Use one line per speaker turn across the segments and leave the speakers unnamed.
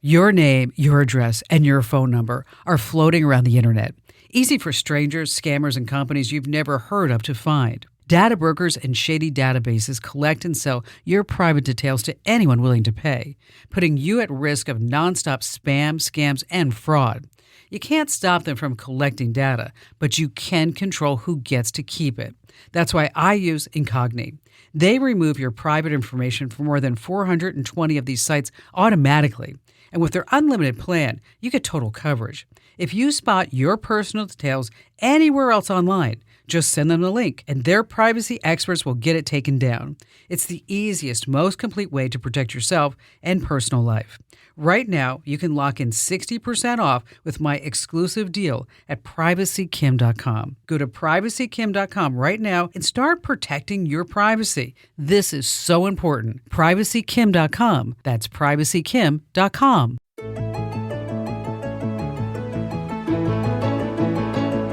Your name, your address, and your phone number are floating around the internet. Easy for strangers, scammers, and companies you've never heard of to find. Data brokers and shady databases collect and sell your private details to anyone willing to pay, putting you at risk of nonstop spam, scams, and fraud. You can't stop them from collecting data, but you can control who gets to keep it. That's why I use Incogni. They remove your private information from more than 420 of these sites automatically. And with their unlimited plan, you get total coverage. If you spot your personal details anywhere else online, just send them the link, and their privacy experts will get it taken down. It's the easiest, most complete way to protect yourself and personal life. Right now, you can lock in 60% off with my exclusive deal at privacykim.com. Go to privacykim.com right now and start protecting your privacy. This is so important. Privacykim.com. That's privacykim.com.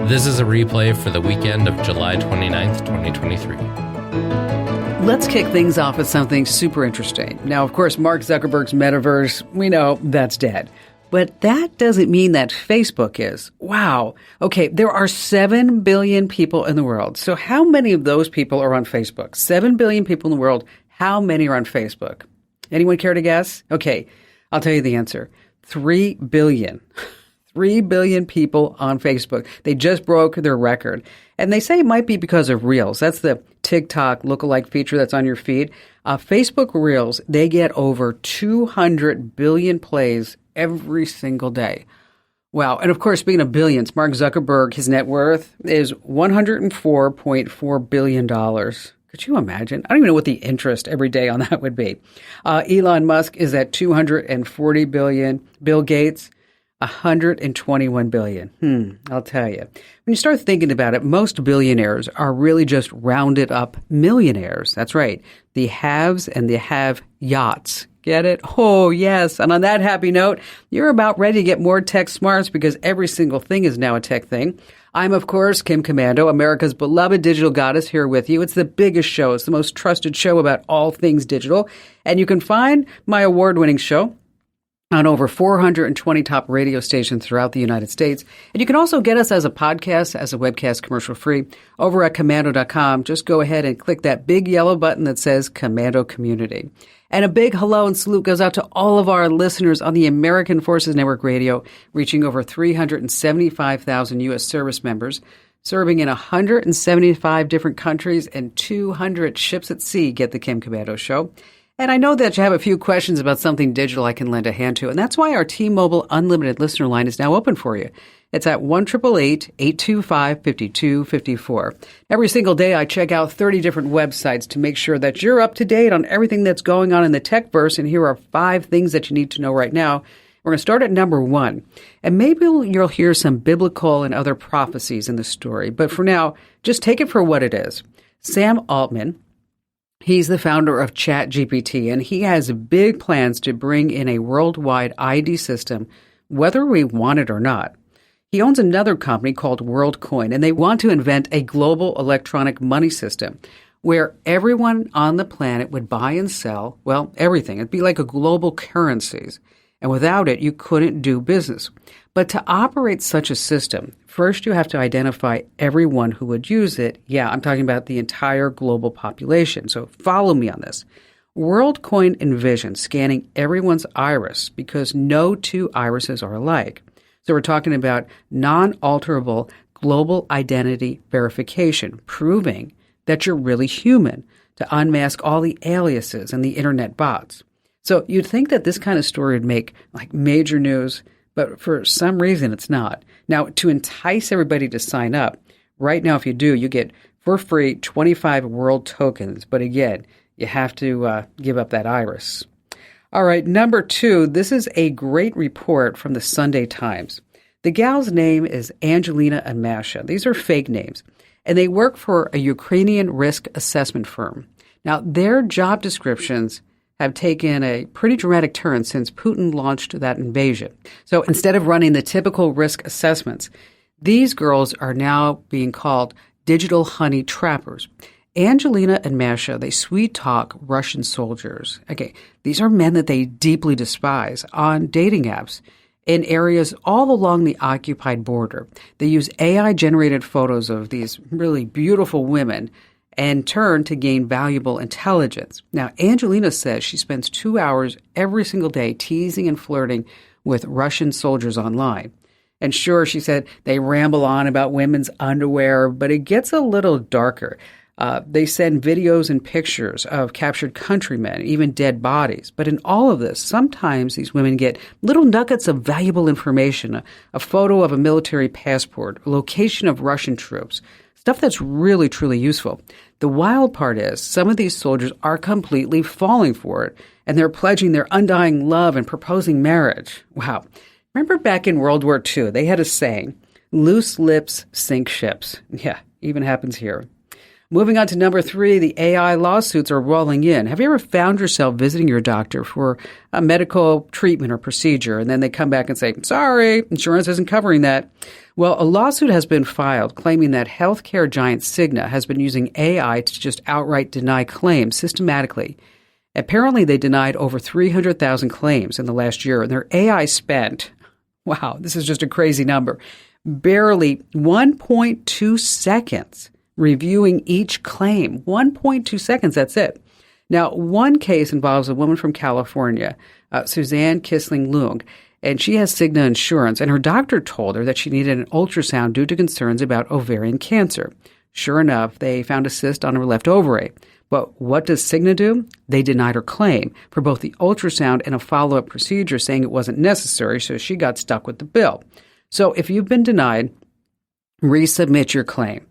This is a replay for the weekend of July 29th, 2023.
Let's kick things off with something super interesting. Now, of course, Mark Zuckerberg's metaverse, we know that's dead. But that doesn't mean that Facebook is. Wow. Okay, there are 7 billion people in the world. So how many of those people are on Facebook? 7 billion people in the world. How many are on Facebook? Anyone care to guess? Okay, I'll tell you the answer. 3 billion. 3 billion people on Facebook. They just broke their record. And they say it might be because of Reels. That's the TikTok lookalike feature that's on your feed. Facebook Reels, they get over 200 billion plays every single day. Wow. And of course, speaking of billions, Mark Zuckerberg, his net worth is $104.4 billion. Could you imagine? I don't even know what the interest every day on that would be. Elon Musk is at $240 billion. Bill Gates, $121 billion. I'll tell you. When you start thinking about it, most billionaires are really just rounded up millionaires. That's right. The haves and the have-yachts. Get it? Oh, yes. And on that happy note, you're about ready to get more tech smarts because every single thing is now a tech thing. I'm, of course, Kim Komando, America's beloved digital goddess, here with you. It's the biggest show. It's the most trusted show about all things digital. And you can find my award-winning show on over 420 top radio stations throughout the United States. And you can also get us as a podcast, as a webcast commercial free over at Komando.com. Just go ahead and click that big yellow button that says Komando Community. And a big hello and salute goes out to all of our listeners on the American Forces Network Radio, reaching over 375,000 U.S. service members, serving in 175 different countries and 200 ships at sea. Get the Kim Komando Show. And I know that you have a few questions about something digital I can lend a hand to, and that's why our T-Mobile Unlimited listener line is now open for you. It's at 1-888-825-5254. Every single day, I check out 30 different websites to make sure that you're up to date on everything that's going on in the techverse, and here are 5 things that you need to know right now. We're going to start at number 1, and maybe you'll hear some biblical and other prophecies in the story, but for now, just take it for what it is. Sam Altman, he's the founder of ChatGPT, and he has big plans to bring in a worldwide ID system, whether we want it or not. He owns another company called WorldCoin, and they want to invent a global electronic money system where everyone on the planet would buy and sell, well, everything. It'd be like a global currencies. And without it, you couldn't do business. But to operate such a system, first you have to identify everyone who would use it. Yeah, I'm talking about the entire global population. So follow me on this. WorldCoin envisions scanning everyone's iris because no two irises are alike. So we're talking about non-alterable global identity verification, proving that you're really human to unmask all the aliases and the internet bots. So you'd think that this kind of story would make like major news, but for some reason it's not. Now, to entice everybody to sign up, right now if you do, you get for free 25 world tokens. But again, you have to give up that iris. All right, number 2, this is a great report from the Sunday Times. The gal's name is Angelina and Masha. These are fake names, and they work for a Ukrainian risk assessment firm. Now, their job descriptions have taken a pretty dramatic turn since Putin launched that invasion. So instead of running the typical risk assessments, these girls are now being called digital honey trappers. Angelina and Masha, they sweet talk Russian soldiers. Okay, these are men that they deeply despise on dating apps in areas all along the occupied border. They use AI-generated photos of these really beautiful women and turn to gain valuable intelligence. Now, Angelina says she spends 2 hours every single day teasing and flirting with Russian soldiers online. And sure, she said, they ramble on about women's underwear, but it gets a little darker. They send videos and pictures of captured countrymen, even dead bodies. But in all of this, sometimes these women get little nuggets of valuable information, a photo of a military passport, a location of Russian troops, stuff that's really, truly useful. The wild part is some of these soldiers are completely falling for it, and they're pledging their undying love and proposing marriage. Wow. Remember back in World War II, they had a saying, loose lips sink ships. Yeah, even happens here. Moving on to number 3, the AI lawsuits are rolling in. Have you ever found yourself visiting your doctor for a medical treatment or procedure, and then they come back and say, sorry, insurance isn't covering that? Well, a lawsuit has been filed claiming that healthcare giant Cigna has been using AI to just outright deny claims systematically. Apparently, they denied over 300,000 claims in the last year, and their AI spent, wow, this is just a crazy number, barely 1.2 seconds reviewing each claim. 1.2 seconds, that's it. Now, one case involves a woman from California, Suzanne Kissling-Leung, and she has Cigna insurance, and her doctor told her that she needed an ultrasound due to concerns about ovarian cancer. Sure enough, they found a cyst on her left ovary. But what does Cigna do? They denied her claim for both the ultrasound and a follow-up procedure, saying it wasn't necessary, so she got stuck with the bill. So if you've been denied, resubmit your claim.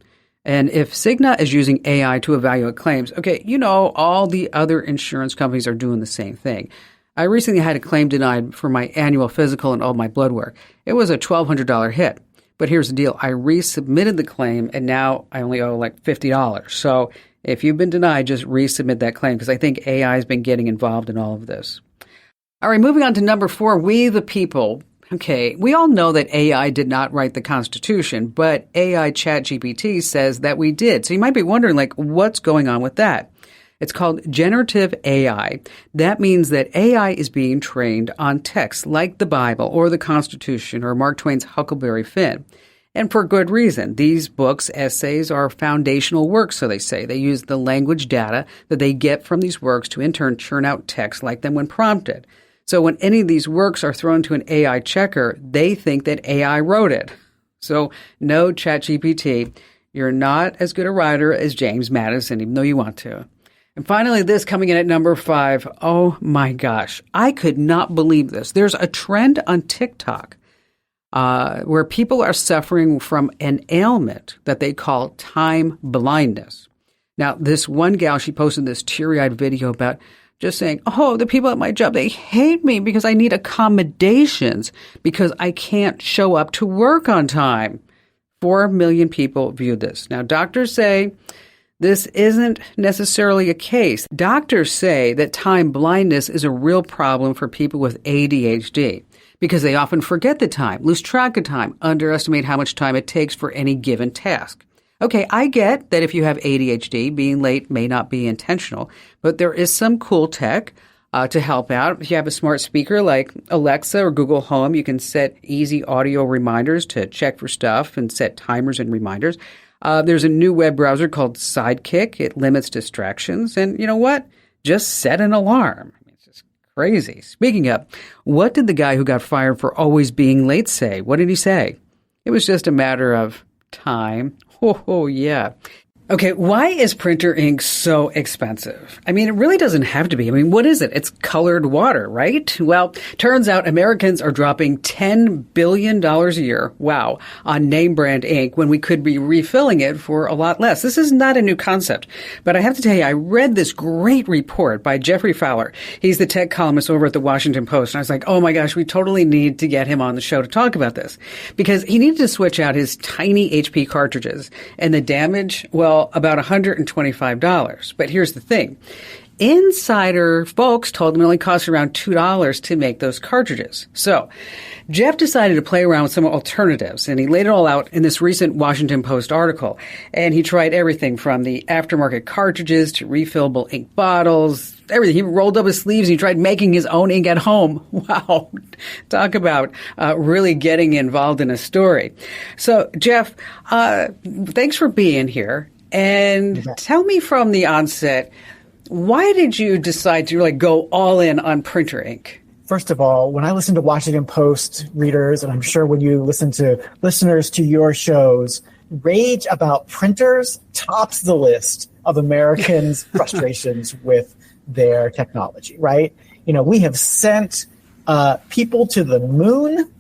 And if Cigna is using AI to evaluate claims, okay, you know, all the other insurance companies are doing the same thing. I recently had a claim denied for my annual physical and all my blood work. It was a $1,200 hit. But here's the deal. I resubmitted the claim, and now I only owe like $50. So if you've been denied, just resubmit that claim, because I think AI has been getting involved in all of this. All right, moving on to number 4, we the people. Okay, we all know that AI did not write the Constitution, but AI ChatGPT says that we did. So you might be wondering, like, what's going on with that? It's called generative AI. That means that AI is being trained on text like the Bible or the Constitution or Mark Twain's Huckleberry Finn. And for good reason. These books, essays, are foundational works, so they say. They use the language data that they get from these works to in turn churn out text like them when prompted. So when any of these works are thrown to an AI checker, they think that AI wrote it. So no, ChatGPT, you're not as good a writer as James Madison, even though you want to. And finally, this coming in at number 5. Oh my gosh, I could not believe this. There's a trend on TikTok where people are suffering from an ailment that they call time blindness. Now, this one gal, she posted this teary-eyed video about just saying, oh, the people at my job, they hate me because I need accommodations because I can't show up to work on time. 4 million people viewed this. Now, doctors say this isn't necessarily a case. Doctors say that time blindness is a real problem for people with ADHD because they often forget the time, lose track of time, underestimate how much time it takes for any given task. Okay, I get that if you have ADHD, being late may not be intentional, but there is some cool tech to help out. If you have a smart speaker like Alexa or Google Home, you can set easy audio reminders to check for stuff and set timers and reminders. There's a new web browser called Sidekick. It limits distractions. And you know what? Just set an alarm. It's just crazy. Speaking of, what did the guy who got fired for always being late say? What did he say? It was just a matter of time. Oh, yeah. Okay, why is printer ink so expensive? I mean, it really doesn't have to be. I mean, what is it? It's colored water, right? Well, turns out Americans are dropping $10 billion a year, wow, on name brand ink when we could be refilling it for a lot less. This is not a new concept. But I have to tell you, I read this great report by Jeffrey Fowler. He's the tech columnist over at the Washington Post. And I was like, oh my gosh, we totally need to get him on the show to talk about this. Because he needed to switch out his tiny HP cartridges. And the damage, well, about $125. But here's the thing. insider folks told him it only cost around $2 to make those cartridges. So Jeff decided to play around with some alternatives, and he laid it all out in this recent Washington Post article. And he tried everything from the aftermarket cartridges to refillable ink bottles, everything. He rolled up his sleeves and he tried making his own ink at home. Wow. Talk about really getting involved in a story. So, Jeff, thanks for being here. And tell me from the onset, why did you decide to really go all in on printer ink?
First of all, when I listen to Washington Post readers, and I'm sure when you listen to listeners to your shows, rage about printers tops the list of Americans' frustrations with their technology, right? You know, we have sent people to the moon,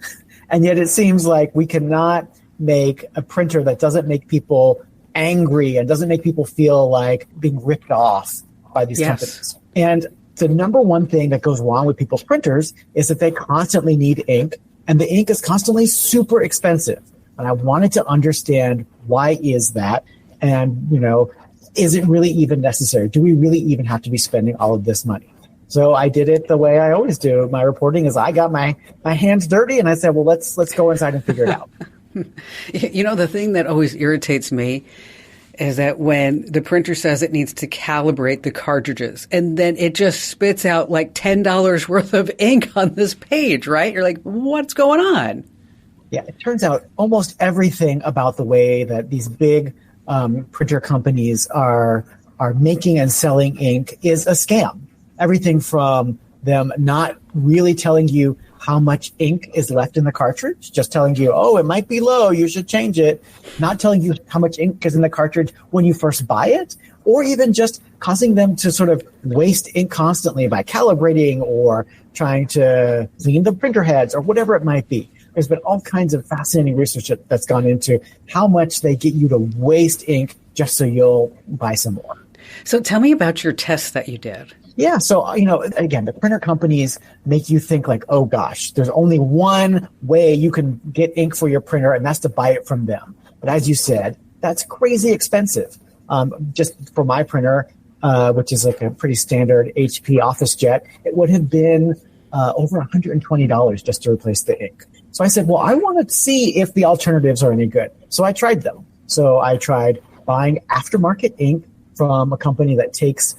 and yet it seems like we cannot make a printer that doesn't make people angry and doesn't make people feel like being ripped off by these companies. And the number one thing that goes wrong with people's printers is that they constantly need ink, and the ink is constantly super expensive. And I wanted to understand, why is that? And, you know, is it really even necessary? Do we really even have to be spending all of this money? So I did it the way I always do. My reporting is I got my hands dirty, and I said, well, let's go inside and figure it out.
You know, the thing that always irritates me is that when the printer says it needs to calibrate the cartridges, and then it just spits out like $10 worth of ink on this page, right? You're like, what's going on?
Yeah, it turns out almost everything about the way that these big printer companies are making and selling ink is a scam. Everything from them not really telling you how much ink is left in the cartridge, just telling you, oh, it might be low, you should change it, not telling you how much ink is in the cartridge when you first buy it, or even just causing them to sort of waste ink constantly by calibrating or trying to clean the printer heads or whatever it might be. There's been all kinds of fascinating research that's gone into how much they get you to waste ink just so you'll buy some more.
So tell me about your tests that you did.
Yeah. So, you know, again, the printer companies make you think like, oh gosh, there's only one way you can get ink for your printer, and that's to buy it from them. But as you said, that's crazy expensive. Just for my printer, which is like a pretty standard HP OfficeJet, it would have been over $120 just to replace the ink. So I said, well, I want to see if the alternatives are any good. So I tried them. So I tried buying aftermarket ink from a company that takes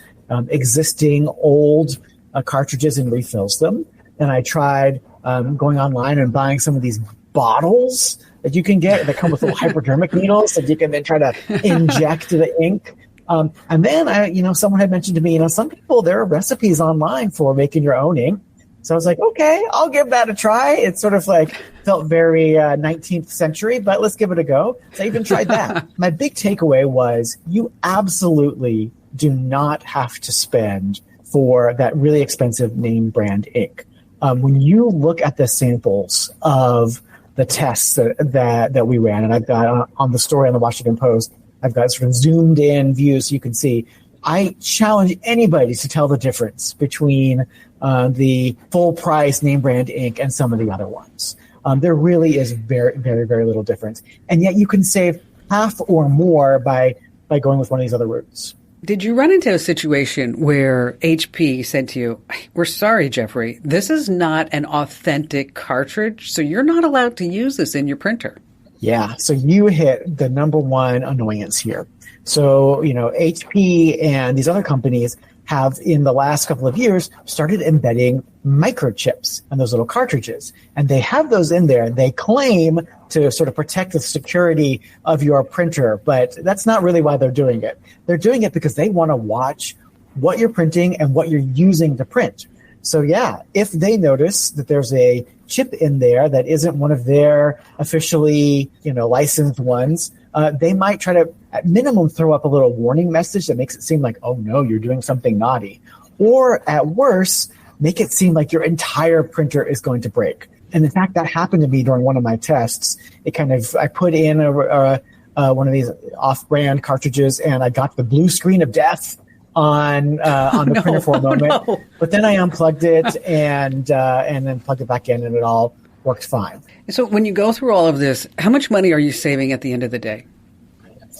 existing old cartridges and refills them. And I tried going online and buying some of these bottles that you can get that come with little hypodermic needles that you can then try to inject the ink. And then someone had mentioned to me, some people, there are recipes online for making your own ink. So I was like, okay, I'll give that a try. It sort of like felt very 19th century, but let's give it a go. So I even tried that. My big takeaway was you absolutely do not have to spend for that really expensive name brand ink. When you look at the samples of the tests that we ran, and I've got on the story on the Washington Post, I've got sort of zoomed in views so you can see. I challenge anybody to tell the difference between the full price name brand ink and some of the other ones. There really is very, very, very little difference. And yet you can save half or more by going with one of these other routes.
Did you run into a situation where HP said to you, we're sorry, Jeffrey, this is not an authentic cartridge, so you're not allowed to use this in your printer?
Yeah, so you hit the number one annoyance here. So, HP and these other companies have, in the last couple of years, started embedding microchips in those little cartridges. And they have those in there. They claim to sort of protect the security of your printer, but that's not really why they're doing it. They're doing it because they want to watch what you're printing and what you're using to print. So yeah, if they notice that there's a chip in there that isn't one of their officially, licensed ones, they might try to, at minimum, throw up a little warning message that makes it seem like, oh no, you're doing something naughty. Or at worst, make it seem like your entire printer is going to break. And in fact, that happened to me during one of my tests. I put in one of these off-brand cartridges, and I got the blue screen of death on the printer for a moment. No. But then I unplugged it and then plugged it back in, and it all worked fine.
So when you go through all of this, how much money are you saving at the end of the day?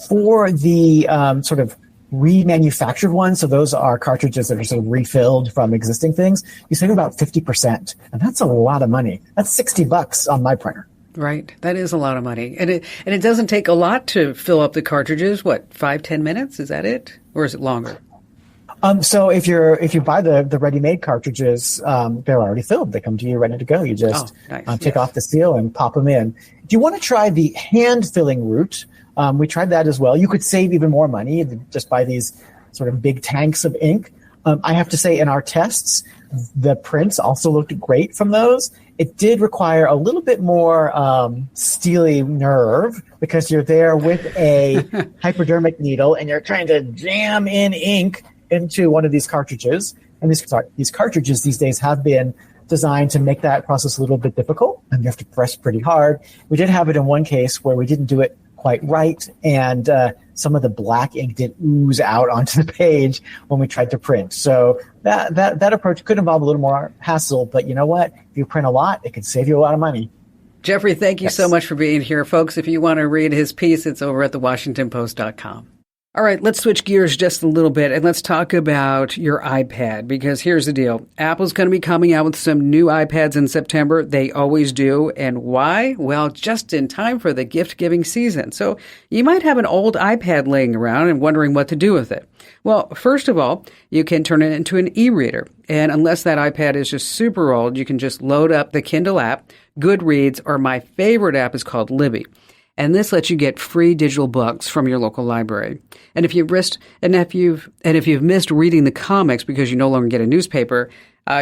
For the sort of remanufactured ones, so those are cartridges that are sort of refilled from existing things, you save about 50%. And that's a lot of money. That's $60 on my printer.
Right. That is a lot of money. And it doesn't take a lot to fill up the cartridges. What, 5-10 minutes? Is that it? Or is it longer?
So if you buy the ready-made cartridges, they're already filled. They come to you ready to go. You just take off the seal and pop them in. If you want to try the hand-filling route, we tried that as well. You could save even more money just buy these sort of big tanks of ink. I have to say, in our tests, the prints also looked great from those. It did require a little bit more steely nerve because you're there with a hypodermic needle and you're trying to jam in ink into one of these cartridges. And these cartridges these days have been designed to make that process a little bit difficult, and you have to press pretty hard. We did have it in one case where we didn't do it quite right, and some of the black ink did ooze out onto the page when we tried to print. So that approach could involve a little more hassle, but you know what? If you print a lot, it could save you a lot of money.
Jeffrey, thank you so much for being here. Folks, if you want to read his piece, it's over at thewashingtonpost.com. All right, let's switch gears just a little bit and let's talk about your iPad, because here's the deal. Apple's going to be coming out with some new iPads in September. They always do. And why? Well, just in time for the gift-giving season. So you might have an old iPad laying around and wondering what to do with it. Well, first of all, you can turn it into an e-reader. And unless that iPad is just super old, you can just load up the Kindle app, Goodreads, or my favorite app is called Libby. And this lets you get free digital books from your local library. And if you've missed reading the comics because you no longer get a newspaper,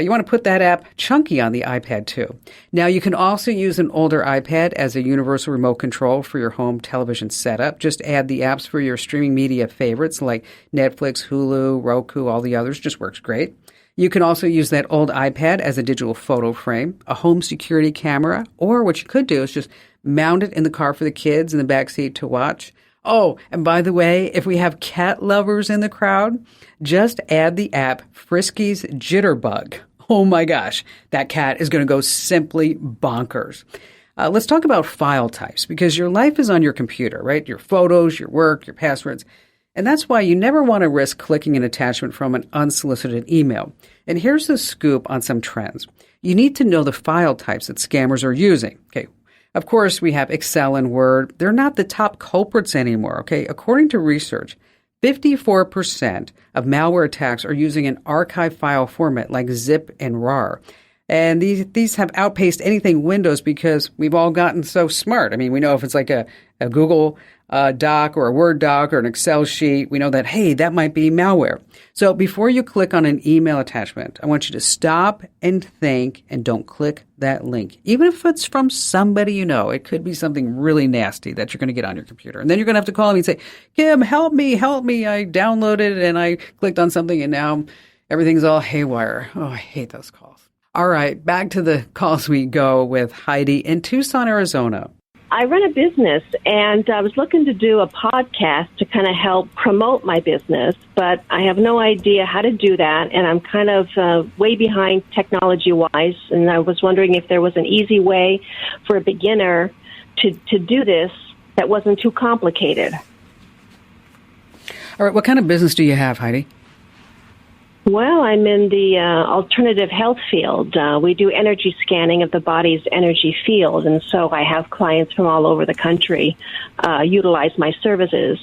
you want to put that app Chunky on the iPad too. Now you can also use an older iPad as a universal remote control for your home television setup. Just add the apps for your streaming media favorites like Netflix, Hulu, Roku, all the others. Just works great. You can also use that old iPad as a digital photo frame, a home security camera, or what you could do is just mount it in the car for the kids in the backseat to watch. Oh, and by the way, if we have cat lovers in the crowd, just add the app Frisky's Jitterbug. Oh my gosh, that cat is going to go simply bonkers. Let's talk about file types, because your life is on your computer, right? Your photos, your work, your passwords. And that's why you never want to risk clicking an attachment from an unsolicited email. And here's the scoop on some trends. You need to know the file types that scammers are using. Okay. Of course, we have Excel and Word. They're not the top culprits anymore. Okay. According to research, 54% of malware attacks are using an archive file format like zip and rar. And these have outpaced anything Windows because we've all gotten so smart. I mean, we know if it's like a Google doc or a Word doc or an Excel sheet, we know that, hey, that might be malware. So before you click on an email attachment, I want you to stop and think and don't click that link. Even if it's from somebody you know, it could be something really nasty that you're going to get on your computer. And then you're going to have to call me and say, Kim, help me. I downloaded it and I clicked on something and now everything's all haywire. Oh, I hate those calls. All right, back to the calls we go with Heidi in Tucson, Arizona.
I run a business, and I was looking to do a podcast to kind of help promote my business, but I have no idea how to do that, and I'm kind of way behind technology-wise, and I was wondering if there was an easy way for a beginner to do this that wasn't too complicated.
All right, what kind of business do you have, Heidi?
Well, I'm in the alternative health field. We do energy scanning of the body's energy field, and so I have clients from all over the country utilize my services.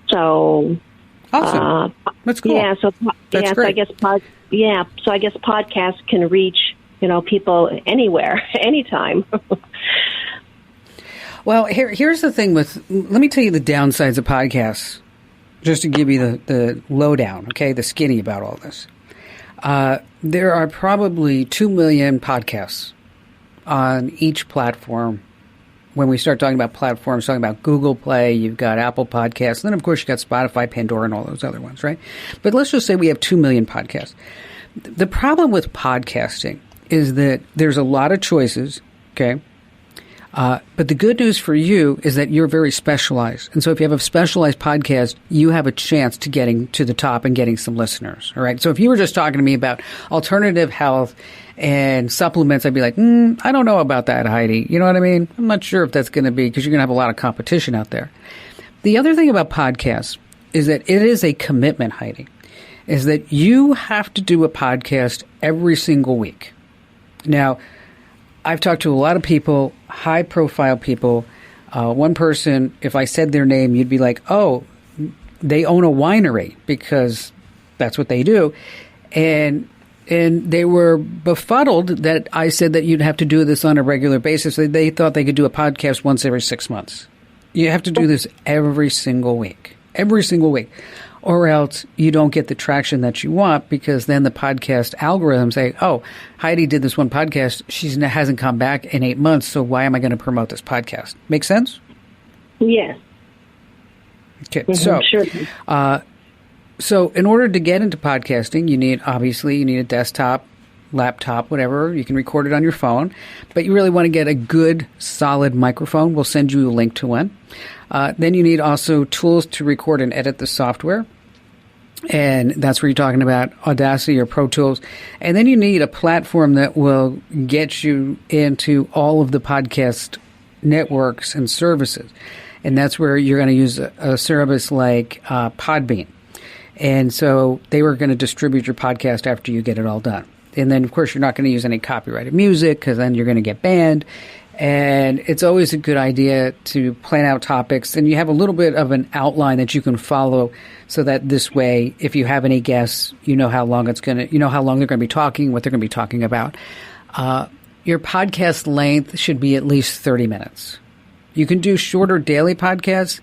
So,
awesome. That's cool.
Yeah, so
That's great.
So I guess podcasts can reach people anywhere, anytime.
Well, here's the thing let me tell you the downsides of podcasts. Just to give you the lowdown, okay, the skinny about all this. There are probably 2 million podcasts on each platform. When we start talking about platforms, talking about Google Play, you've got Apple Podcasts, and then of course you've got Spotify, Pandora, and all those other ones, right? But let's just say we have 2 million podcasts. The problem with podcasting is that there's a lot of choices, okay? But the good news for you is that you're very specialized. And so if you have a specialized podcast, you have a chance to getting to the top and getting some listeners. All right. So if you were just talking to me about alternative health and supplements, I'd be like, I don't know about that, Heidi. You know what I mean? I'm not sure if that's going to be, because you're going to have a lot of competition out there. The other thing about podcasts is that it is a commitment, Heidi, is that you have to do a podcast every single week. Now, I've talked to a lot of people, high-profile people. One person, if I said their name, you'd be like, oh, they own a winery, because that's what they do. And they were befuddled that I said that you'd have to do this on a regular basis. They thought they could do a podcast once every 6 months. You have to do this every single week, or else you don't get the traction that you want, because then the podcast algorithms say, oh, Heidi did this one podcast. She hasn't come back in 8 months, so why am I going to promote this podcast? Make sense?
Yes.
Okay,
Sure.
So in order to get into podcasting, you need a desktop, laptop, whatever. You can record it on your phone, but you really want to get a good, solid microphone. We'll send you a link to one. Then you need also tools to record and edit the software. And that's where you're talking about Audacity or Pro Tools. And then you need a platform that will get you into all of the podcast networks and services. And that's where you're going to use a service like Podbean. And so they were going to distribute your podcast after you get it all done. And then, of course, you're not going to use any copyrighted music, because then you're going to get banned. And it's always a good idea to plan out topics. And you have a little bit of an outline that you can follow, so that this way, if you have any guests, you know how long they're going to be talking, what they're going to be talking about. Your podcast length should be at least 30 minutes. You can do shorter daily podcasts,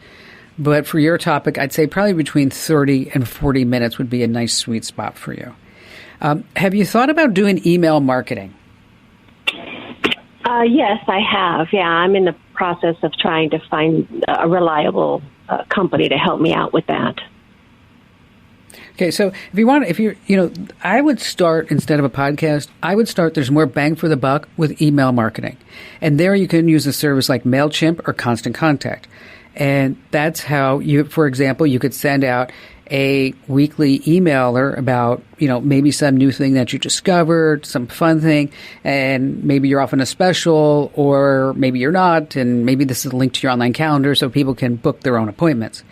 but for your topic, I'd say probably between 30 and 40 minutes would be a nice sweet spot for you. Have you thought about doing email marketing?
Yes, I have. Yeah, I'm in the process of trying to find a reliable company to help me out with that.
Okay, so I would start, instead of a podcast, there's more bang for the buck with email marketing. And there you can use a service like MailChimp or Constant Contact. And that's how for example, you could send out a weekly emailer about, maybe some new thing that you discovered, some fun thing, and maybe you're offering a special, or maybe you're not, and maybe this is a link to your online calendar so people can book their own appointments.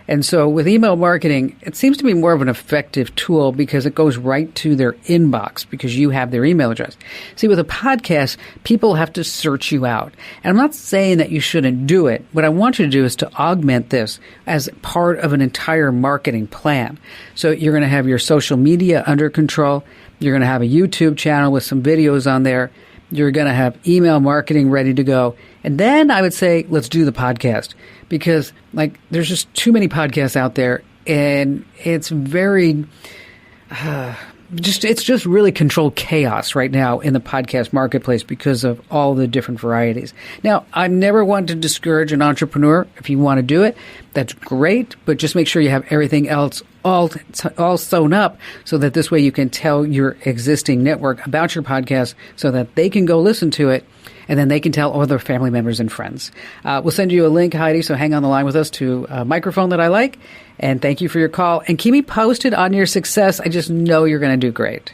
And so with email marketing, it seems to be more of an effective tool, because it goes right to their inbox, because you have their email address. See, with a podcast, people have to search you out. And I'm not saying that you shouldn't do it. What I want you to do is to augment this as part of an entire marketing plan. So you're going to have your social media under control. You're going to have a YouTube channel with some videos on there. You're going to have email marketing ready to go. And then I would say, let's do the podcast, because there's just too many podcasts out there, and it's very, it's just really controlled chaos right now in the podcast marketplace because of all the different varieties. Now, I never want to discourage an entrepreneur. If you want to do it, that's great, but just make sure you have everything else all sewn up, so that this way you can tell your existing network about your podcast, so that they can go listen to it, and then they can tell all their family members and friends. We'll send you a link, Heidi, so hang on the line with us, to a microphone that I like. And thank you for your call. And keep me posted on your success. I just know you're going to do great.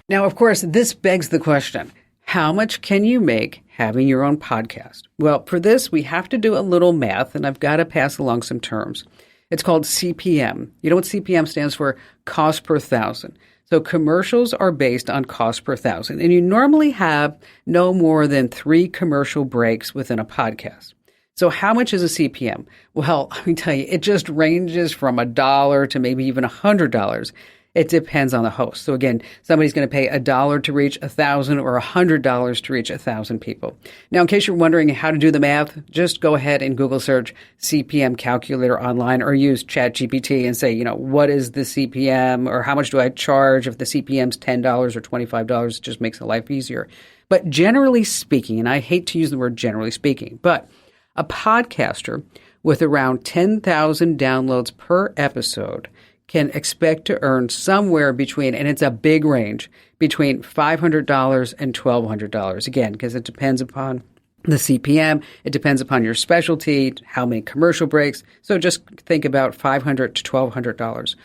Now, of course, this begs the question, how much can you make having your own podcast? Well, for this, we have to do a little math, and I've got to pass along some terms. It's called CPM. You know what CPM stands for? Cost per thousand. So commercials are based on cost per thousand, and you normally have no more than 3 commercial breaks within a podcast. So how much is a CPM? Well, let me tell you, it just ranges from $1 to maybe even $100. It depends on the host. So again, somebody's going to pay $1 to reach 1,000 or $100 to reach 1,000 people. Now, in case you're wondering how to do the math, just go ahead and Google search CPM calculator online, or use ChatGPT and say, what is the CPM, or how much do I charge? If the CPM's $10 or $25, it just makes the life easier. But generally speaking, and I hate to use the word generally speaking, but a podcaster with around 10,000 downloads per episode can expect to earn somewhere between, and it's a big range, between $500 and $1,200. Again, because it depends upon the CPM, it depends upon your specialty, how many commercial breaks. So just think about $500 to $1,200.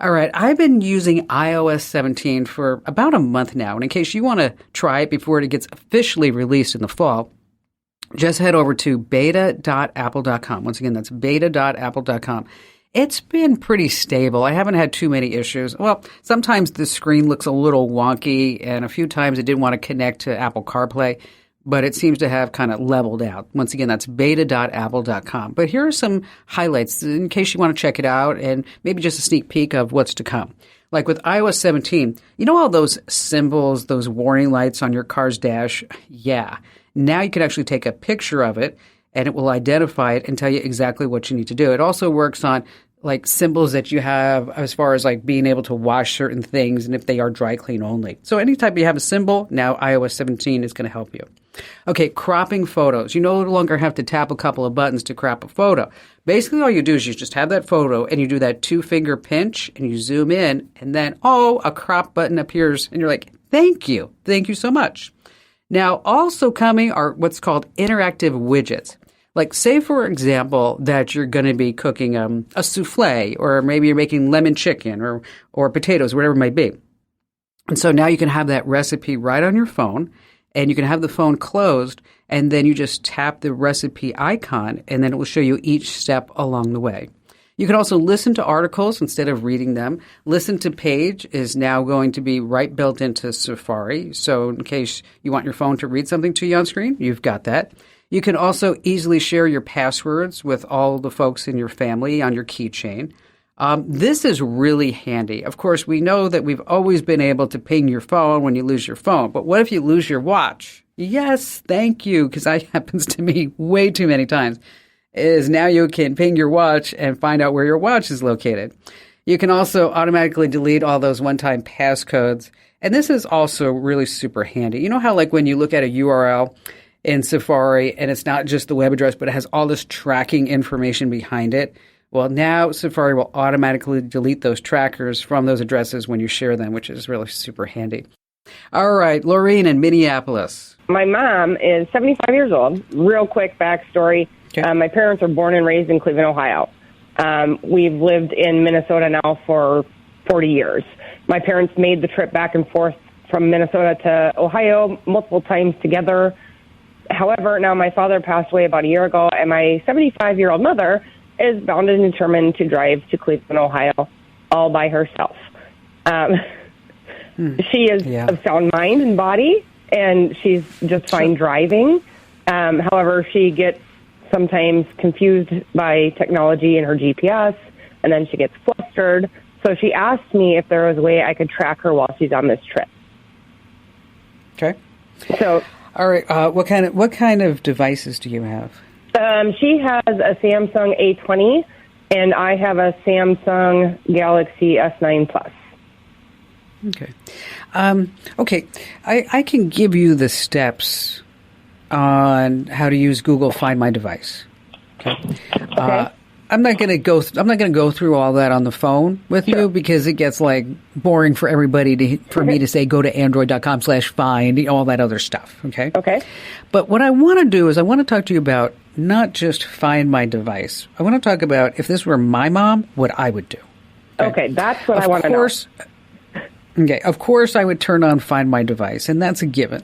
All right, I've been using iOS 17 for about a month now. And in case you want to try it before it gets officially released in the fall, just head over to beta.apple.com. Once again, that's beta.apple.com. It's been pretty stable. I haven't had too many issues. Well, sometimes the screen looks a little wonky, and a few times it didn't want to connect to Apple CarPlay, but it seems to have kind of leveled out. Once again, that's beta.apple.com. But here are some highlights in case you want to check it out and maybe just a sneak peek of what's to come. Like with iOS 17, you know all those symbols, those warning lights on your car's dash? Yeah. Now you can actually take a picture of it, and it will identify it and tell you exactly what you need to do. It also works on like symbols that you have as far as like being able to wash certain things and if they are dry clean only. So anytime you have a symbol, now iOS 17 is going to help you. Okay, cropping photos. You no longer have to tap a couple of buttons to crop a photo. Basically, all you do is you just have that photo and you do that 2-finger pinch and you zoom in and then, a crop button appears and you're like, thank you. Thank you so much. Now, also coming are what's called interactive widgets. Like, say, for example, that you're going to be cooking a souffle, or maybe you're making lemon chicken or potatoes, whatever it might be. And so now you can have that recipe right on your phone, and you can have the phone closed, and then you just tap the recipe icon, and then it will show you each step along the way. You can also listen to articles instead of reading them. Listen to Page is now going to be right built into Safari. So in case you want your phone to read something to you on screen, you've got that. You can also easily share your passwords with all the folks in your family on your keychain. This is really handy. Of course, we know that we've always been able to ping your phone when you lose your phone. But what if you lose your watch? Yes, thank you, because that happens to me way too many times. Is now you can ping your watch and find out where your watch is located. You can also automatically delete all those one-time passcodes. And this is also really super handy. You know how like when you look at a URL in Safari and it's not just the web address, but it has all this tracking information behind it? Well, now Safari will automatically delete those trackers from those addresses when you share them, which is really super handy. All right, Laureen in Minneapolis.
My mom is 75 years old. Real quick backstory.
Okay.
My parents were born and raised in Cleveland, Ohio. We've lived in Minnesota now for 40 years. My parents made the trip back and forth from Minnesota to Ohio multiple times together. However, now my father passed away about a year ago, and my 75-year-old mother is bound and determined to drive to Cleveland, Ohio, all by herself. She is of sound mind and body, and she's just fine driving. However, she gets sometimes confused by technology and her GPS, and then she gets flustered. So she asked me if there was a way I could track her while she's on this trip.
Okay.
So,
all right. What kind of devices do you have?
She has a Samsung A20, and I have a Samsung Galaxy S9 Plus.
Okay. Okay. I can give you the steps on how to use Google Find My Device. Okay. I'm not going to go through all that on the phone with you because it gets like boring for everybody for me to say go to android.com/find, all that other stuff. Okay.
Okay.
But what I want to do is I want to talk to you about not just Find My Device. I want to talk about if this were my mom, what I would do.
Okay, that's what I want to know.
Okay, of course I would turn on Find My Device, and that's a given.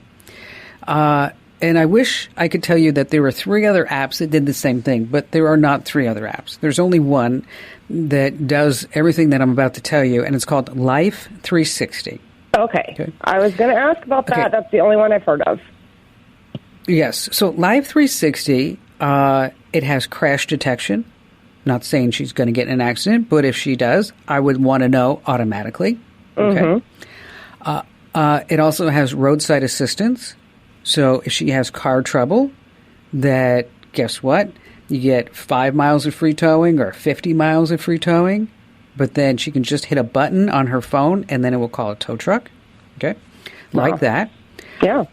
And I wish I could tell you that there were 3 other apps that did the same thing, but there are not 3 other apps. There's only one that does everything that I'm about to tell you, and it's called Life 360.
Okay. I was going to ask about that. Okay. That's the only one I've heard of.
Yes. So Life 360, it has crash detection. Not saying she's going to get in an accident, but if she does, I would want to know automatically. Okay. Mm-hmm. It also has roadside assistance. So if she has car trouble, that guess what? You get 5 miles of free towing or 50 miles of free towing, but then she can just hit a button on her phone and then it will call a tow truck. Okay. Like that.
Yeah.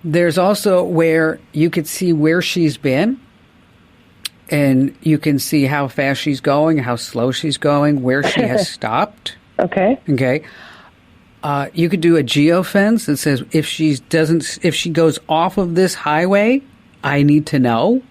There's also where you could see where she's been and you can see how fast she's going, how slow she's going, where she has stopped.
Okay.
Okay. You could do a geofence that says if she goes off of this highway, I need to know.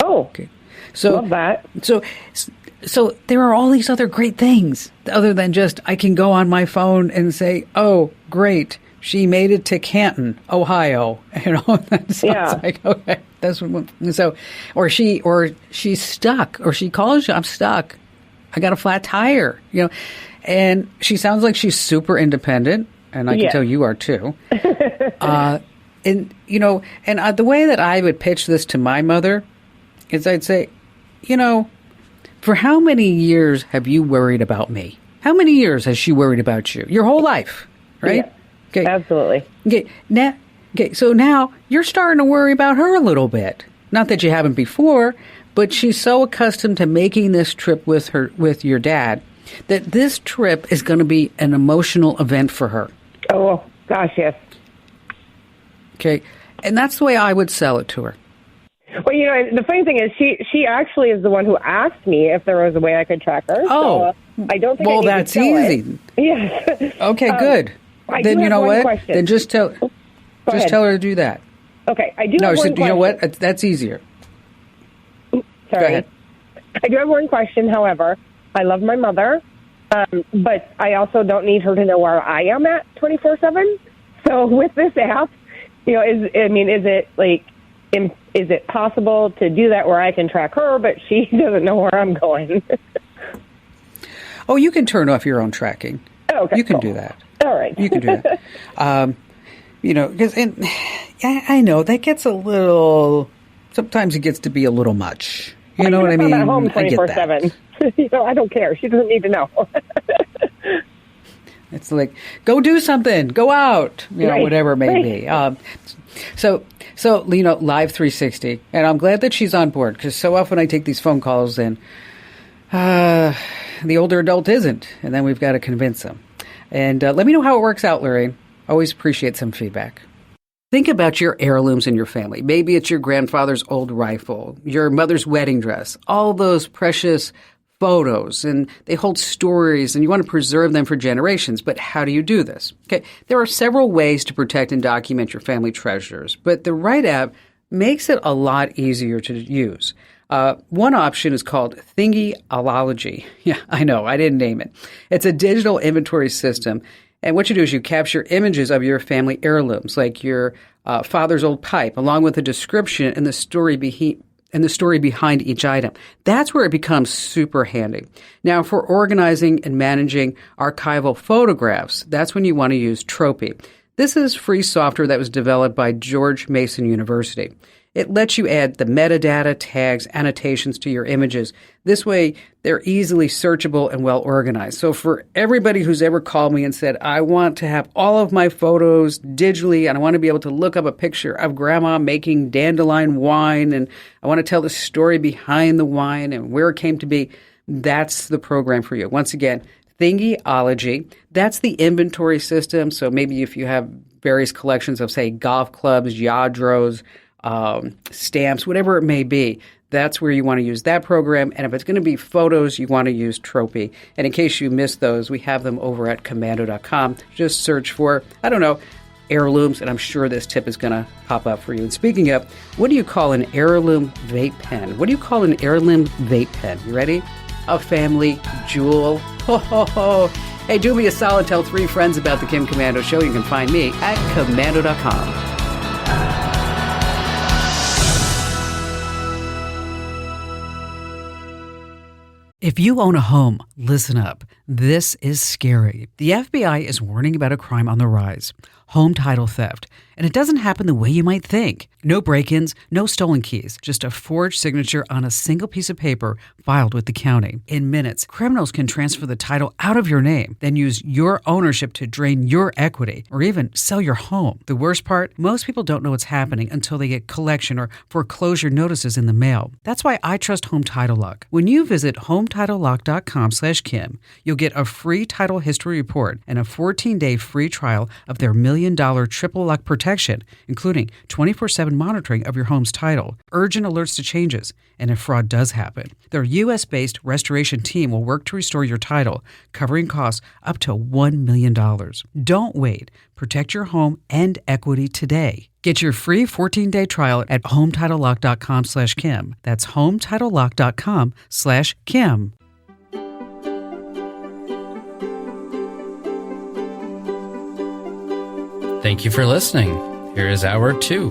Oh,
okay. So
love that.
So there are all these other great things other than just I can go on my phone and say, oh, great, she made it to Canton, Ohio. That sounds like, okay, that's what, so, or she's stuck, or she calls you, I'm stuck. I got a flat tire, and she sounds like she's super independent, and I can tell you are too. And the way that I would pitch this to my mother is I'd say, for how many years have you worried about me? How many years has she worried about you? Your whole life, right?
Yeah, okay. Absolutely.
So now you're starting to worry about her a little bit. Not that you haven't before, but she's so accustomed to making this trip with your dad, that this trip is going to be an emotional event for her.
Oh, gosh, yes.
Okay. And that's the way I would sell it to her.
Well, the funny thing is she actually is the one who asked me if there was a way I could track her.
Oh.
So, I don't think
well,
I need
that's
to sell
easy.
It. Yes.
Okay, good. Then you know what?
Question.
Then just tell her to do that.
Okay, I do have one question.
You know what? That's easier.
Sorry.
Go ahead.
I do have one question, however. I love my mother, but I also don't need her to know where I am at 24/7. So with this app, is it possible to do that where I can track her, but she doesn't know where I'm going?
Oh, you can turn off your own tracking.
Okay,
you can do that.
All right.
You can do that. Because I know that gets a little. Sometimes it gets to be a little much. You know what I mean?
I'm at home 24/7. I don't care. She doesn't need to know.
It's like, go do something, go out,
right.
Whatever it may be. So Live 360, and I'm glad that she's on board, because so often I take these phone calls and the older adult isn't, and then we've got to convince them. And let me know how it works out, Lorraine. Always appreciate some feedback. Think about your heirlooms in your family. Maybe it's your grandfather's old rifle, your mother's wedding dress, all those precious photos, and they hold stories, and you want to preserve them for generations. But how do you do this? Okay, there are several ways to protect and document your family treasures, but the right app makes it a lot easier to use. One option is called Thingyology. Yeah, I know, I didn't name it. It's a digital inventory system, and what you do is you capture images of your family heirlooms, like your father's old pipe, along with a description and the story behind each item. That's where it becomes super handy. Now, for organizing and managing archival photographs, that's when you want to use Tropy. This is free software that was developed by George Mason University. It lets you add the metadata, tags, annotations to your images. This way, they're easily searchable and well organized. So for everybody who's ever called me and said, I want to have all of my photos digitally, and I want to be able to look up a picture of grandma making dandelion wine, and I want to tell the story behind the wine and where it came to be, that's the program for you. Once again, Thingyology, that's the inventory system. So maybe if you have various collections of, say, golf clubs, Yadros, stamps, whatever it may be, that's where you want to use that program. And if it's going to be photos, you want to use Tropy. And in case you missed those, we have them over at Komando.com. Just search for, heirlooms, and I'm sure this tip is going to pop up for you. And speaking of, what do you call an heirloom vape pen? What do you call an heirloom vape pen? You ready? A family jewel. Ho, ho, ho. Hey, do me a solid. Tell 3 friends about the Kim Komando Show. You can find me at Komando.com. If you own a home, listen up. This is scary. The FBI is warning about a crime on the rise, home title theft. And it doesn't happen the way you might think. No break-ins, no stolen keys, just a forged signature on a single piece of paper filed with the county. In minutes, criminals can transfer the title out of your name, then use your ownership to drain your equity or even sell your home. The worst part, most people don't know what's happening until they get collection or foreclosure notices in the mail. That's why I trust Home Title Lock. When you visit HometitleLock.com/Kim, you'll get a free title history report and a 14-day free trial of their $1 million triple lock protection, including 24/7 monitoring of your home's title, urgent alerts to changes, and if fraud does happen. Their U.S.-based restoration team will work to restore your title, covering costs up to $1 million. Don't wait. Protect your home and equity today. Get your free 14-day trial at HometitleLock.com/Kim. That's HometitleLock.com/Kim.
Thank you for listening. Here is hour 2.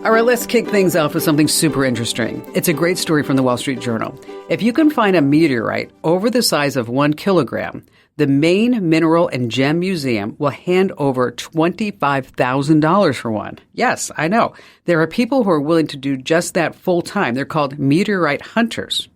All right, let's kick things off with something super interesting. It's a great story from the Wall Street Journal. If you can find a meteorite over the size of 1 kilogram, the Maine Mineral and Gem Museum will hand over $25,000 for one. Yes, I know. There are people who are willing to do just that full time. They're called meteorite hunters.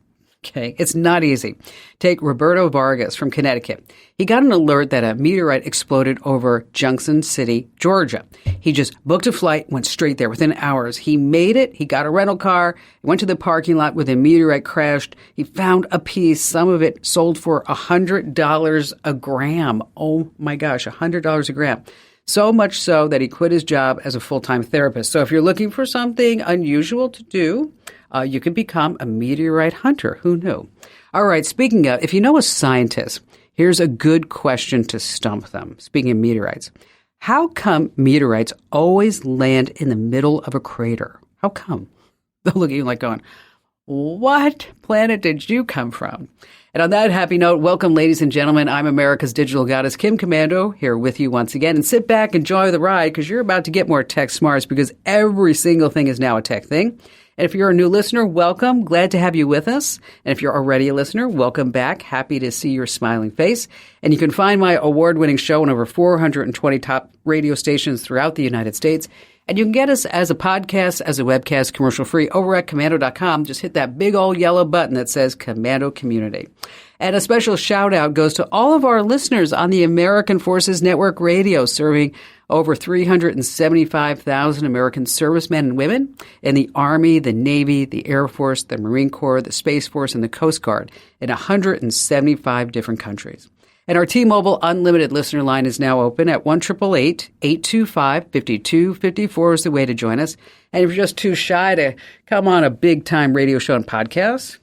Okay, it's not easy. Take Roberto Vargas from Connecticut. He got an alert that a meteorite exploded over Junction City, Georgia. He just booked a flight, went straight there within hours. He made it. He got a rental car, went to the parking lot where the meteorite crashed. He found a piece. Some of it sold for $100 a gram. Oh my gosh, $100 a gram. So much so that he quit his job as a full-time therapist. So if you're looking for something unusual to do, you can become a meteorite hunter. Who knew? All right, speaking of, if you know a scientist, here's a good question to stump them. Speaking of meteorites, how come meteorites always land in the middle of a crater? How come? They'll look at you like going, what planet did you come from? And on that happy note, welcome, ladies and gentlemen. I'm America's digital goddess, Kim Komando, here with you once again. And sit back, enjoy the ride, because you're about to get more tech smarts, because every single thing is now a tech thing. And if you're a new listener, welcome. Glad to have you with us. And if you're already a listener, welcome back. Happy to see your smiling face. And you can find my award-winning show on over 420 top radio stations throughout the United States. And you can get us as a podcast, as a webcast, commercial-free over at Komando.com. Just hit that big old yellow button that says Komando Community. And a special shout-out goes to all of our listeners on the American Forces Network Radio, serving over 375,000 American servicemen and women in the Army, the Navy, the Air Force, the Marine Corps, the Space Force, and the Coast Guard in 175 different countries. And our T-Mobile Unlimited listener line is now open at 1-888-825-5254 is the way to join us. And if you're just too shy to come on a big-time radio show and podcast,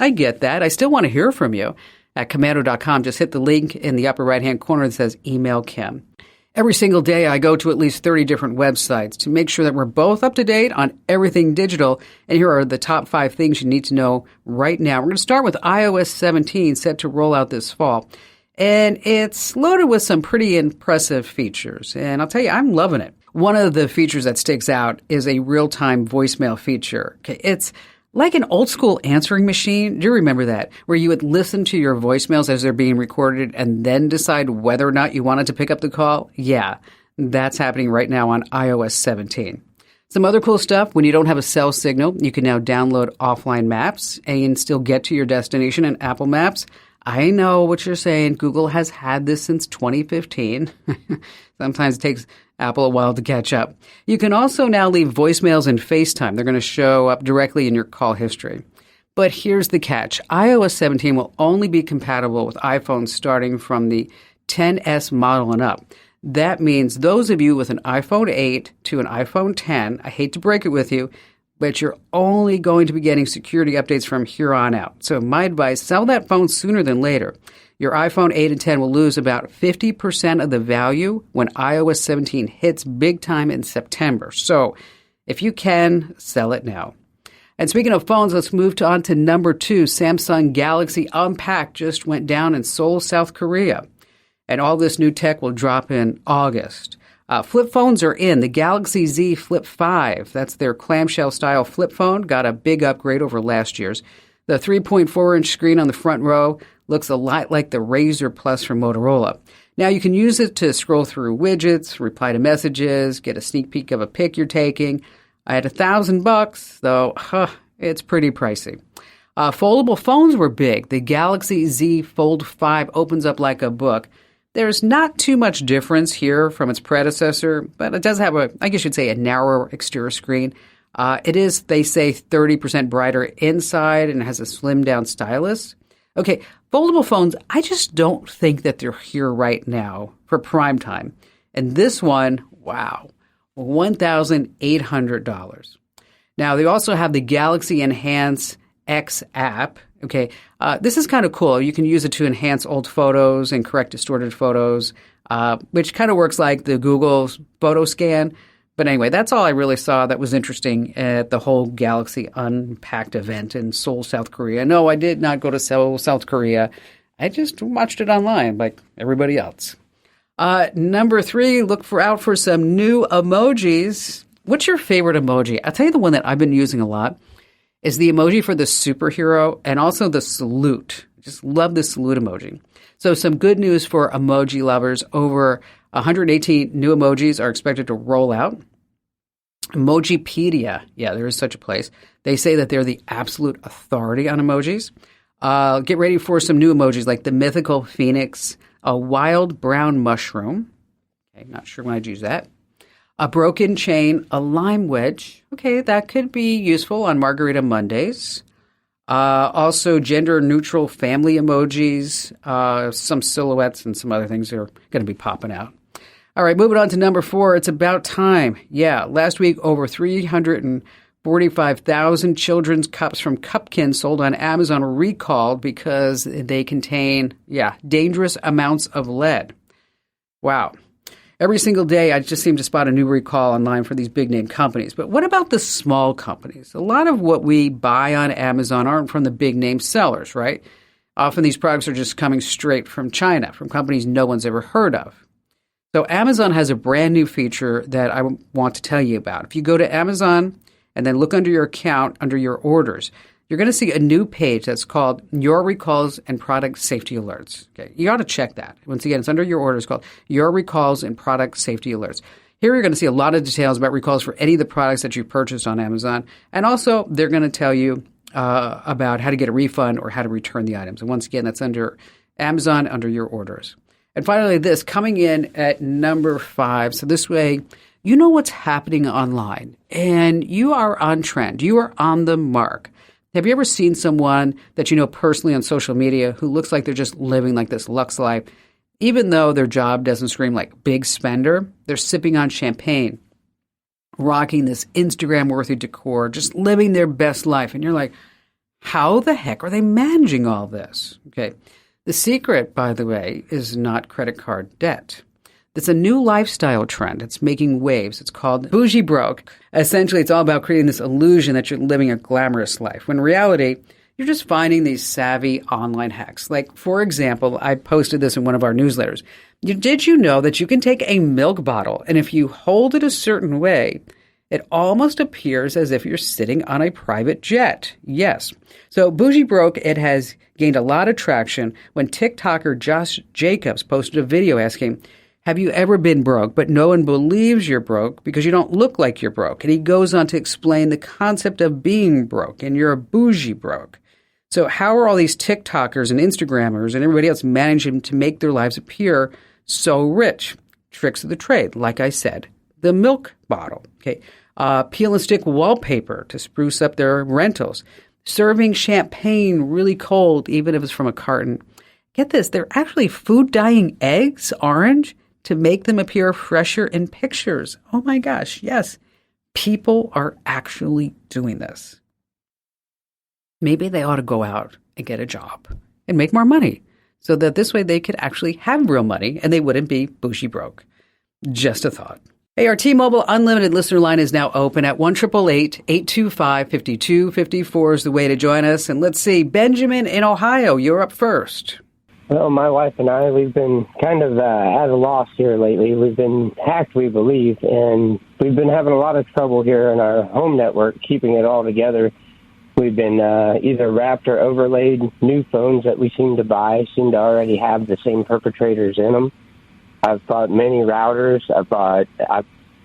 I get that. I still want to hear from you. At Komando.com, just hit the link in the upper right-hand corner that says Email Kim. Every single day, I go to at least 30 different websites to make sure that we're both up to date on everything digital. And here are the top 5 things you need to know right now. We're going to start with iOS 17, set to roll out this fall. And it's loaded with some pretty impressive features. And I'll tell you, I'm loving it. One of the features that sticks out is a real-time voicemail feature. Okay, it's like an old-school answering machine. Do you remember that? Where you would listen to your voicemails as they're being recorded and then decide whether or not you wanted to pick up the call? Yeah, that's happening right now on iOS 17. Some other cool stuff, when you don't have a cell signal, you can now download offline maps and still get to your destination in Apple Maps. I know what you're saying. Google has had this since 2015. Sometimes it takes Apple a while to catch up. You can also now leave voicemails in FaceTime. They're going to show up directly in your call history. But here's the catch. iOS 17 will only be compatible with iPhones starting from the XS model and up. That means those of you with an iPhone 8 to an iPhone 10, I hate to break it with you, but you're only going to be getting security updates from here on out. So my advice, sell that phone sooner than later. Your iPhone 8 and 10 will lose about 50% of the value when iOS 17 hits big time in September. So if you can, sell it now. And speaking of phones, let's move on to number 2. Samsung Galaxy Unpacked just went down in Seoul, South Korea. And all this new tech will drop in August. Flip phones are in. The Galaxy Z Flip 5, that's their clamshell-style flip phone, got a big upgrade over last year's. The 3.4-inch screen on the front row looks a lot like the Razr Plus from Motorola. Now, you can use it to scroll through widgets, reply to messages, get a sneak peek of a pic you're taking. I had $1,000, though it's pretty pricey. Foldable phones were big. The Galaxy Z Fold 5 opens up like a book. There's not too much difference here from its predecessor, but it does have I guess you'd say, a narrower exterior screen. It is, they say, 30% brighter inside and has a slimmed-down stylus. Okay, foldable phones, I just don't think that they're here right now for prime time. And this one, wow, $1,800. Now, they also have the Galaxy Enhance X app. Okay, this is kind of cool. You can use it to enhance old photos and correct distorted photos, which kind of works like the Google photo scan. But anyway, that's all I really saw that was interesting at the whole Galaxy Unpacked event in Seoul, South Korea. No, I did not go to Seoul, South Korea. I just watched it online like everybody else. Number 3, look out for some new emojis. What's your favorite emoji? I'll tell you the one that I've been using a lot is the emoji for the superhero and also the salute. Just love the salute emoji. So some good news for emoji lovers. Over 118 new emojis are expected to roll out. Emojipedia, yeah, there is such a place. They say that they're the absolute authority on emojis. Get ready for some new emojis like the mythical phoenix, a wild brown mushroom. Okay, not sure when I'd use that. A broken chain, a lime wedge. Okay, that could be useful on Margarita Mondays. Also, gender-neutral family emojis, some silhouettes, and some other things are going to be popping out. All right, moving on to number 4. It's about time. Yeah, last week, over 345,000 children's cups from Cupkin sold on Amazon were recalled because they contain, dangerous amounts of lead. Wow. Every single day, I just seem to spot a new recall online for these big-name companies. But what about the small companies? A lot of what we buy on Amazon aren't from the big-name sellers, right? Often these products are just coming straight from China, from companies no one's ever heard of. So Amazon has a brand new feature that I want to tell you about. If you go to Amazon and then look under your account, under your orders, you're going to see a new page that's called Your Recalls and Product Safety Alerts. Okay, you ought to check that. Once again, it's under your orders called Your Recalls and Product Safety Alerts. Here you're going to see a lot of details about recalls for any of the products that you purchased on Amazon. And also, they're going to tell you about how to get a refund or how to return the items. And once again, that's under Amazon, under your orders. And finally, this coming in at number 5. So this way, you know what's happening online and you are on trend. You are on the mark. Have you ever seen someone that you know personally on social media who looks like they're just living like this luxe life? Even though their job doesn't scream like big spender, they're sipping on champagne, rocking this Instagram-worthy decor, just living their best life. And you're like, how the heck are they managing all this? Okay. The secret, by the way, is not credit card debt. It's a new lifestyle trend. It's making waves. It's called bougie broke. Essentially, it's all about creating this illusion that you're living a glamorous life, when in reality, you're just finding these savvy online hacks. Like, for example, I posted this in one of our newsletters. Did you know that you can take a milk bottle, and if you hold it a certain way, it almost appears as if you're sitting on a private jet? Yes. So bougie broke, it has gained a lot of traction when TikToker Josh Jacobs posted a video asking, have you ever been broke, but no one believes you're broke because you don't look like you're broke? And he goes on to explain the concept of being broke, and you're a bougie broke. So how are all these TikTokers and Instagrammers and everybody else managing to make their lives appear so rich? Tricks of the trade, like I said. The milk bottle, okay? Peel and stick wallpaper to spruce up their rentals. Serving champagne really cold, even if it's from a carton. Get this, they're actually food dyeing eggs orange to make them appear fresher in pictures. Oh my gosh, yes. People are actually doing this. Maybe they ought to go out and get a job and make more money so that this way they could actually have real money and they wouldn't be bougie broke. Just a thought. Hey, our T-Mobile Unlimited listener line is now open at 1-888-825-5254 is the way to join us. And let's see, Benjamin in Ohio, you're up first.
Well, my wife and I, we've been kind of at a loss here lately. We've been hacked, we believe, and we've been having a lot of trouble here in our home network, keeping it all together. We've been either wrapped or overlaid. New phones that we seem to buy seem to already have the same perpetrators in them. I've bought many routers.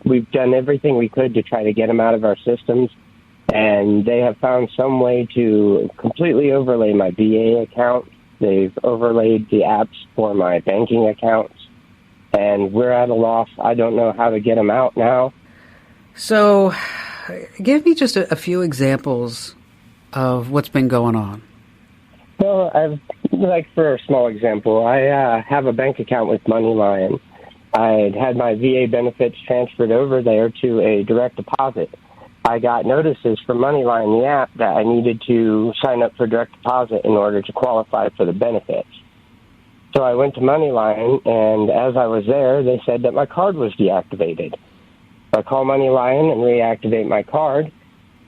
We've done everything we could to try to get them out of our systems, and they have found some way to completely overlay my VA account. They've overlaid the apps for my banking accounts, and we're at a loss. I don't know how to get them out now.
So give me just a few examples of what's been going on.
Well, for a small example, I have a bank account with MoneyLion. I had my VA benefits transferred over there to a direct deposit. I got notices from MoneyLion, the app, that I needed to sign up for direct deposit in order to qualify for the benefits. So I went to MoneyLion, and as I was there, they said that my card was deactivated. I call MoneyLion and reactivate my card,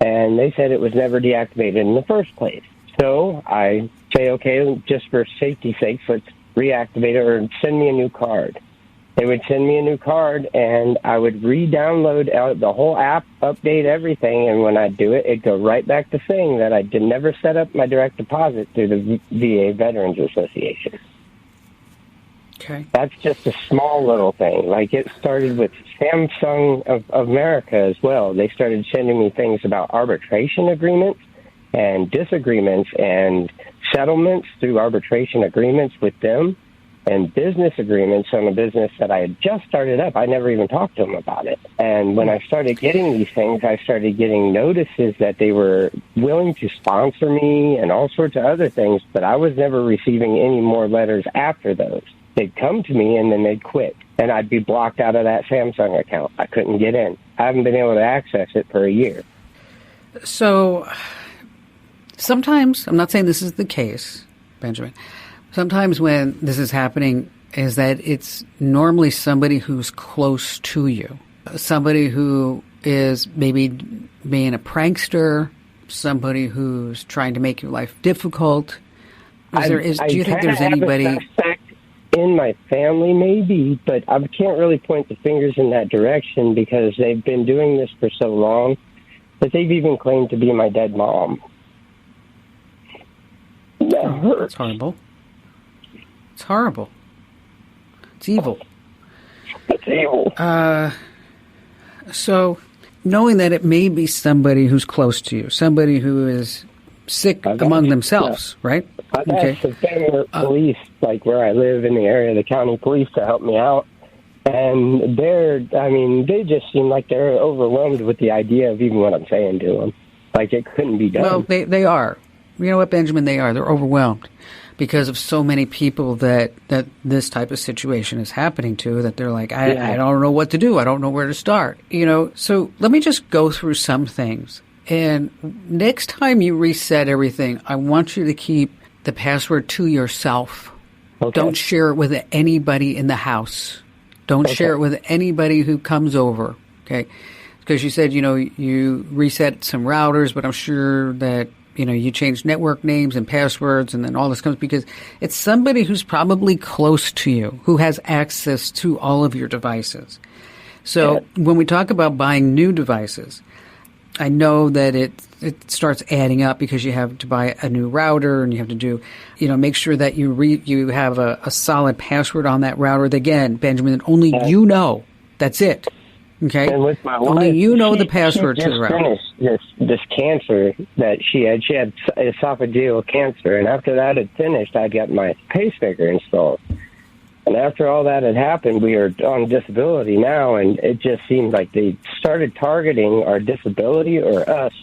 and they said it was never deactivated in the first place. So I say, okay, just for safety's sake, let's reactivate it or send me a new card. They would send me a new card, and I would re-download the whole app, update everything, and when I'd do it, it'd go right back to saying that I did never set up my direct deposit through the VA Veterans Association.
Okay.
That's just a small little thing. Like, it started with Samsung of America as well. They started sending me things about arbitration agreements and disagreements and settlements through arbitration agreements with them, and business agreements on a business that I had just started up. I never even talked to them about it. And when I started getting these things, I started getting notices that they were willing to sponsor me and all sorts of other things, but I was never receiving any more letters after those. They'd come to me and then they'd quit, and I'd be blocked out of that Samsung account. I couldn't get in. I haven't been able to access it for a year.
So sometimes, I'm not saying this is the case, Benjamin, sometimes when this is happening is that it's normally somebody who's close to you, somebody who is maybe being a prankster, somebody who's trying to make your life difficult. Do you think there's anybody
in my family, maybe, but I can't really point the fingers in that direction because they've been doing this for so long that they've even claimed to be my dead mom. That hurts.
It's horrible. It's horrible. It's evil.
It's evil.
So, knowing that it may be somebody who's close to you, somebody who is sick among themselves, right?
I've asked the family police, like where I live in the area, the county police, to help me out. And they just seem like they're overwhelmed with the idea of even what I'm saying to them. Like, it couldn't be done.
Well, they are. You know what, Benjamin? They are. They're overwhelmed because of so many people that this type of situation is happening to, that they're like, I don't know what to do. I don't know where to start. So let me just go through some things. And next time you reset everything, I want you to keep the password to yourself. Okay. Don't share it with anybody in the house. Don't share it with anybody who comes over, okay? Because you said, you reset some routers, but I'm sure that, you changed network names and passwords, and then all this comes because it's somebody who's probably close to you, who has access to all of your devices. So when we talk about buying new devices, I know that it starts adding up because you have to buy a new router and you have to do, make sure that you have a solid password on that router. Again, Benjamin, only you know. That's it. Okay?
And with my wife,
only you know the password to the router.
She just finished this cancer that she had. She had esophageal cancer, and after that had finished, I got my pacemaker installed. And after all that had happened, we are on disability now, and it just seemed like they started targeting our disability or us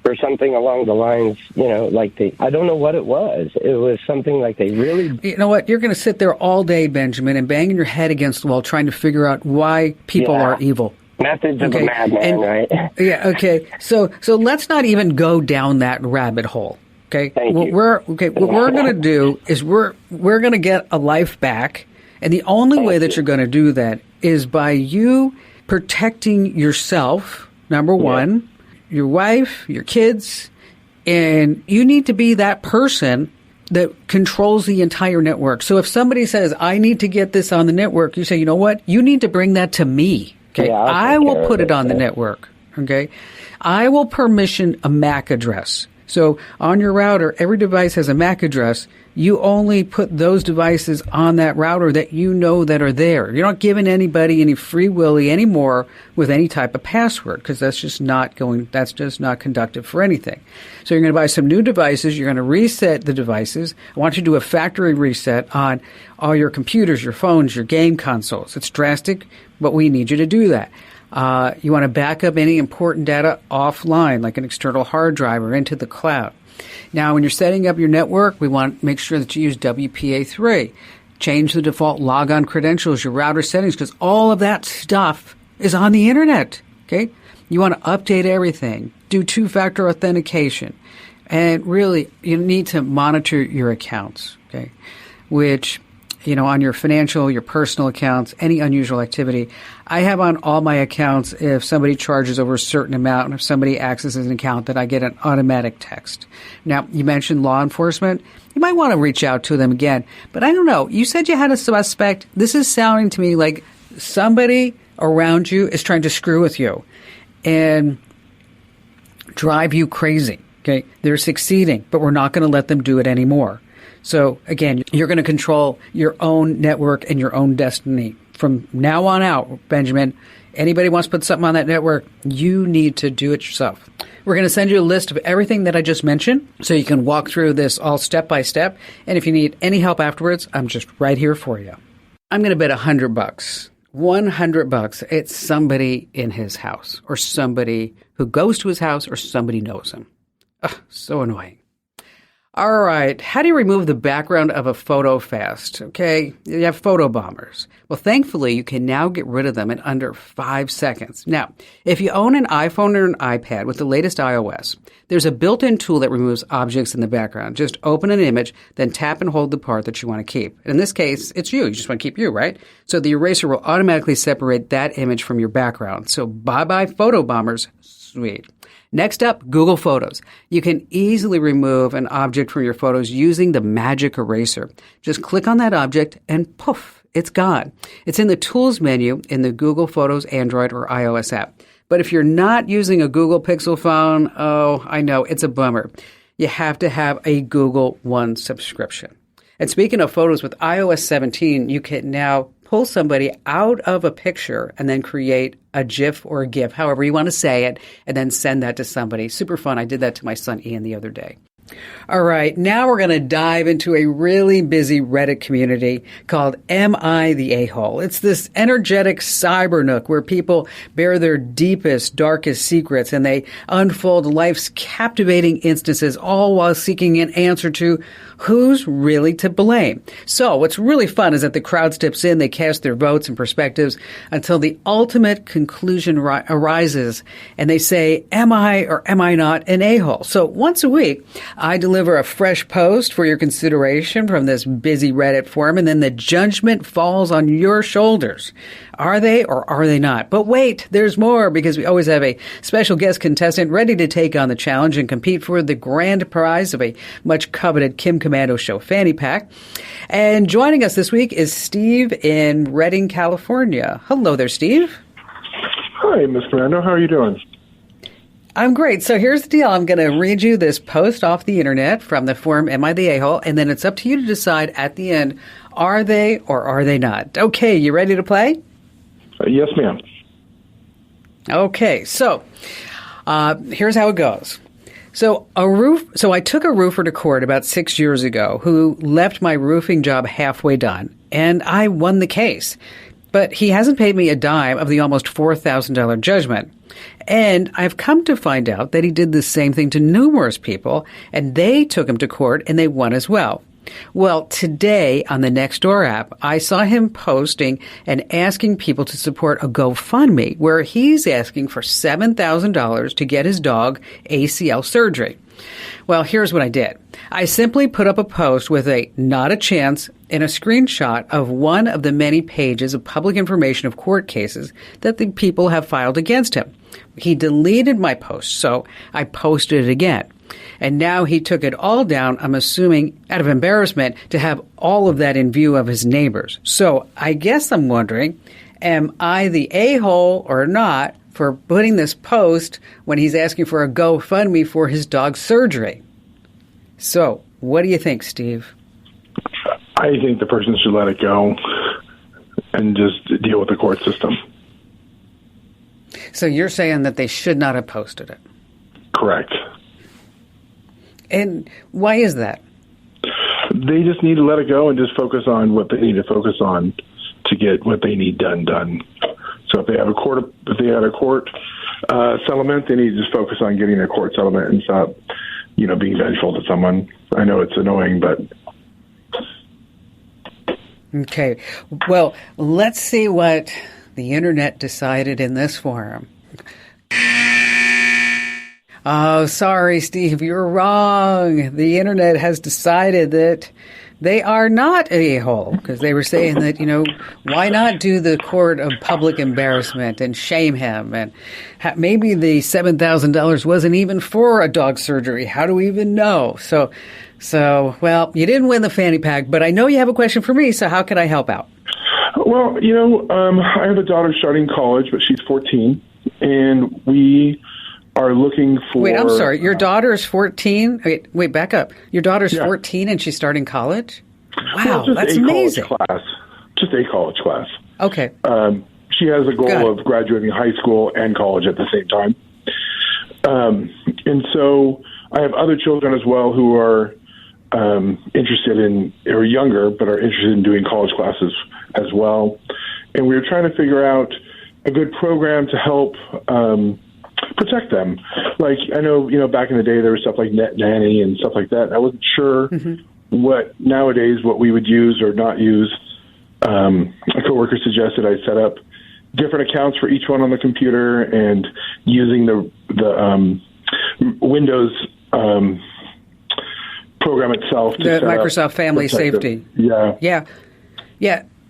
for something along the lines, I don't know what it was. It was something like they really...
You know what? You're going to sit there all day, Benjamin, and banging your head against the wall trying to figure out why people are evil.
Methods of a madman, right?
Yeah, okay. So let's not even go down that rabbit hole. Okay. What we're going to do is we're going to get a life back, and the only way that you're going to do that is by you protecting yourself. Number one, your wife, your kids, and you need to be that person that controls the entire network. So if somebody says, "I need to get this on the network," you say, "You know what? You need to bring that to me." Okay, I will put it on the network. Okay, I will permission a MAC address. So on your router, every device has a MAC address. You only put those devices on that router that you know that are there. You're not giving anybody any free willy anymore with any type of password, because that's just not conductive for anything. So you're going to buy some new devices. You're going to reset the devices. I want you to do a factory reset on all your computers, your phones, your game consoles. It's drastic, but we need you to do that. You want to back up any important data offline, like an external hard drive or into the cloud. Now, when you're setting up your network, we want to make sure that you use WPA3. Change the default logon credentials, your router settings, because all of that stuff is on the internet. Okay? You want to update everything. Do two-factor authentication. And really, you need to monitor your accounts. Okay? Which on your financial, your personal accounts, any unusual activity. I have on all my accounts, if somebody charges over a certain amount, and if somebody accesses an account, that I get an automatic text. Now, you mentioned law enforcement. You might want to reach out to them again, but I don't know. You said you had a suspect. This is sounding to me like somebody around you is trying to screw with you and drive you crazy. Okay, they're succeeding, but we're not going to let them do it anymore. So again, you're going to control your own network and your own destiny. From now on out, Benjamin, anybody wants to put something on that network, you need to do it yourself. We're going to send you a list of everything that I just mentioned so you can walk through this all step by step. And if you need any help afterwards, I'm just right here for you. I'm going to bet $100. $100 it's somebody in his house or somebody who goes to his house or somebody knows him. Ugh, so annoying. All right. How do you remove the background of a photo fast? Okay. You have photo bombers. Well, thankfully, you can now get rid of them in under 5 seconds. Now, if you own an iPhone or an iPad with the latest iOS, there's a built-in tool that removes objects in the background. Just open an image, then tap and hold the part that you want to keep. In this case, it's you. You just want to keep you, right? So the eraser will automatically separate that image from your background. So bye-bye photo bombers. Sweet. Next up, Google Photos. You can easily remove an object from your photos using the magic eraser. Just click on that object and poof, it's gone. It's in the Tools menu in the Google Photos Android or iOS app. But if you're not using a Google Pixel phone, oh, I know, it's a bummer. You have to have a Google One subscription. And speaking of photos, with iOS 17, you can now pull somebody out of a picture and then create a GIF or a GIF, however you want to say it, and then send that to somebody. Super fun. I did that to my son Ian the other day. All right, now we're going to dive into a really busy Reddit community called Am I the A-Hole? It's this energetic cyber nook where people bare their deepest, darkest secrets and they unfold life's captivating instances, all while seeking an answer to who's really to blame. So what's really fun is that the crowd steps in, they cast their votes and perspectives until the ultimate conclusion arises, and they say, am I or am I not an a-hole? So once a week, I deliver a fresh post for your consideration from this busy Reddit forum, and then the judgment falls on your shoulders. Are they or are they not? But wait, there's more, because we always have a special guest contestant ready to take on the challenge and compete for the grand prize of a much coveted Kim Komando Show fanny pack. And joining us this week is Steve in Redding, California. Hello there, Steve.
Hi, Ms. Komando. How are you doing?
I'm great. So here's the deal. I'm going to read you this post off the internet from the forum Am I the A-Hole? And then it's up to you to decide at the end, are they or are they not? Okay, you ready to play?
Yes, ma'am.
Okay, so here's how it goes. So I took a roofer to court about 6 years ago who left my roofing job halfway done, and I won the case. But he hasn't paid me a dime of the almost $4,000 judgment. And I've come to find out that he did the same thing to numerous people, and they took him to court and they won as well. Well, today on the Nextdoor app, I saw him posting and asking people to support a GoFundMe where he's asking for $7,000 to get his dog ACL surgery. Well, here's what I did. I simply put up a post with a not a chance and a screenshot of one of the many pages of public information of court cases that the people have filed against him. He deleted my post, so I posted it again. And now he took it all down, I'm assuming, out of embarrassment to have all of that in view of his neighbors. So I guess I'm wondering, am I the a-hole or not for putting this post when he's asking for a GoFundMe for his dog's surgery? So what do you think, Steve?
I think the person should let it go and just deal with the court system.
So you're saying that they should not have posted it?
Correct.
And why is that?
They just need to let it go and just focus on what they need to focus on to get what they need done. So if they have a court settlement, they need to just focus on getting a court settlement and stop, being vengeful to someone. I know it's annoying, but. Okay.
Well, let's see what the internet decided in this forum. Oh, sorry, Steve, you're wrong. The internet has decided that they are not a hole, because they were saying that, why not do the court of public embarrassment and shame him? And maybe the $7,000 wasn't even for a dog surgery. How do we even know? So, well, you didn't win the fanny pack, but I know you have a question for me, so how can I help out?
Well, I have a daughter starting college, but she's 14, and we are looking for...
Wait, I'm sorry. Your daughter is 14? Wait, back up. Your daughter's 14 and she's starting college? Wow, that's amazing.
Just a college class.
Okay.
She has a goal of graduating high school and college at the same time. And so I have other children as well who are interested in, or younger, but are interested in doing college classes as well. And we were trying to figure out a good program to help protect them. Like, I know, back in the day there was stuff like Net Nanny and stuff like that. I wasn't sure what we would use or not use. A coworker suggested I set up different accounts for each one on the computer and using the Windows program itself.
The Microsoft Family Safety. Yeah.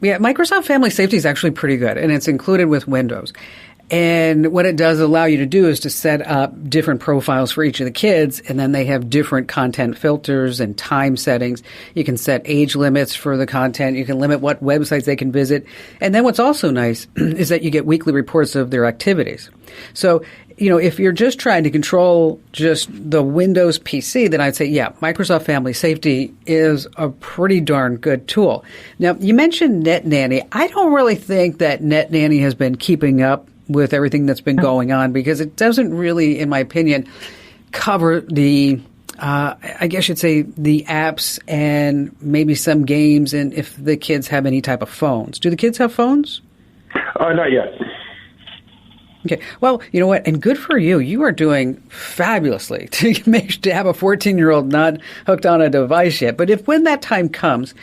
Microsoft Family Safety is actually pretty good, and it's included with Windows. And what it does allow you to do is to set up different profiles for each of the kids, and then they have different content filters and time settings. You can set age limits for the content. You can limit what websites they can visit. And then what's also nice is that you get weekly reports of their activities. So, if you're just trying to control just the Windows PC, then I'd say, Microsoft Family Safety is a pretty darn good tool. Now, you mentioned Net Nanny. I don't really think that Net Nanny has been keeping up with everything that's been going on, because it doesn't really, in my opinion, cover the, I guess you'd say, the apps and maybe some games, and if the kids have any type of phones. Do the kids have phones?
Not yet.
Okay. Well, you know what? And good for you. You are doing fabulously to have a 14-year-old not hooked on a device yet. But when that time comes,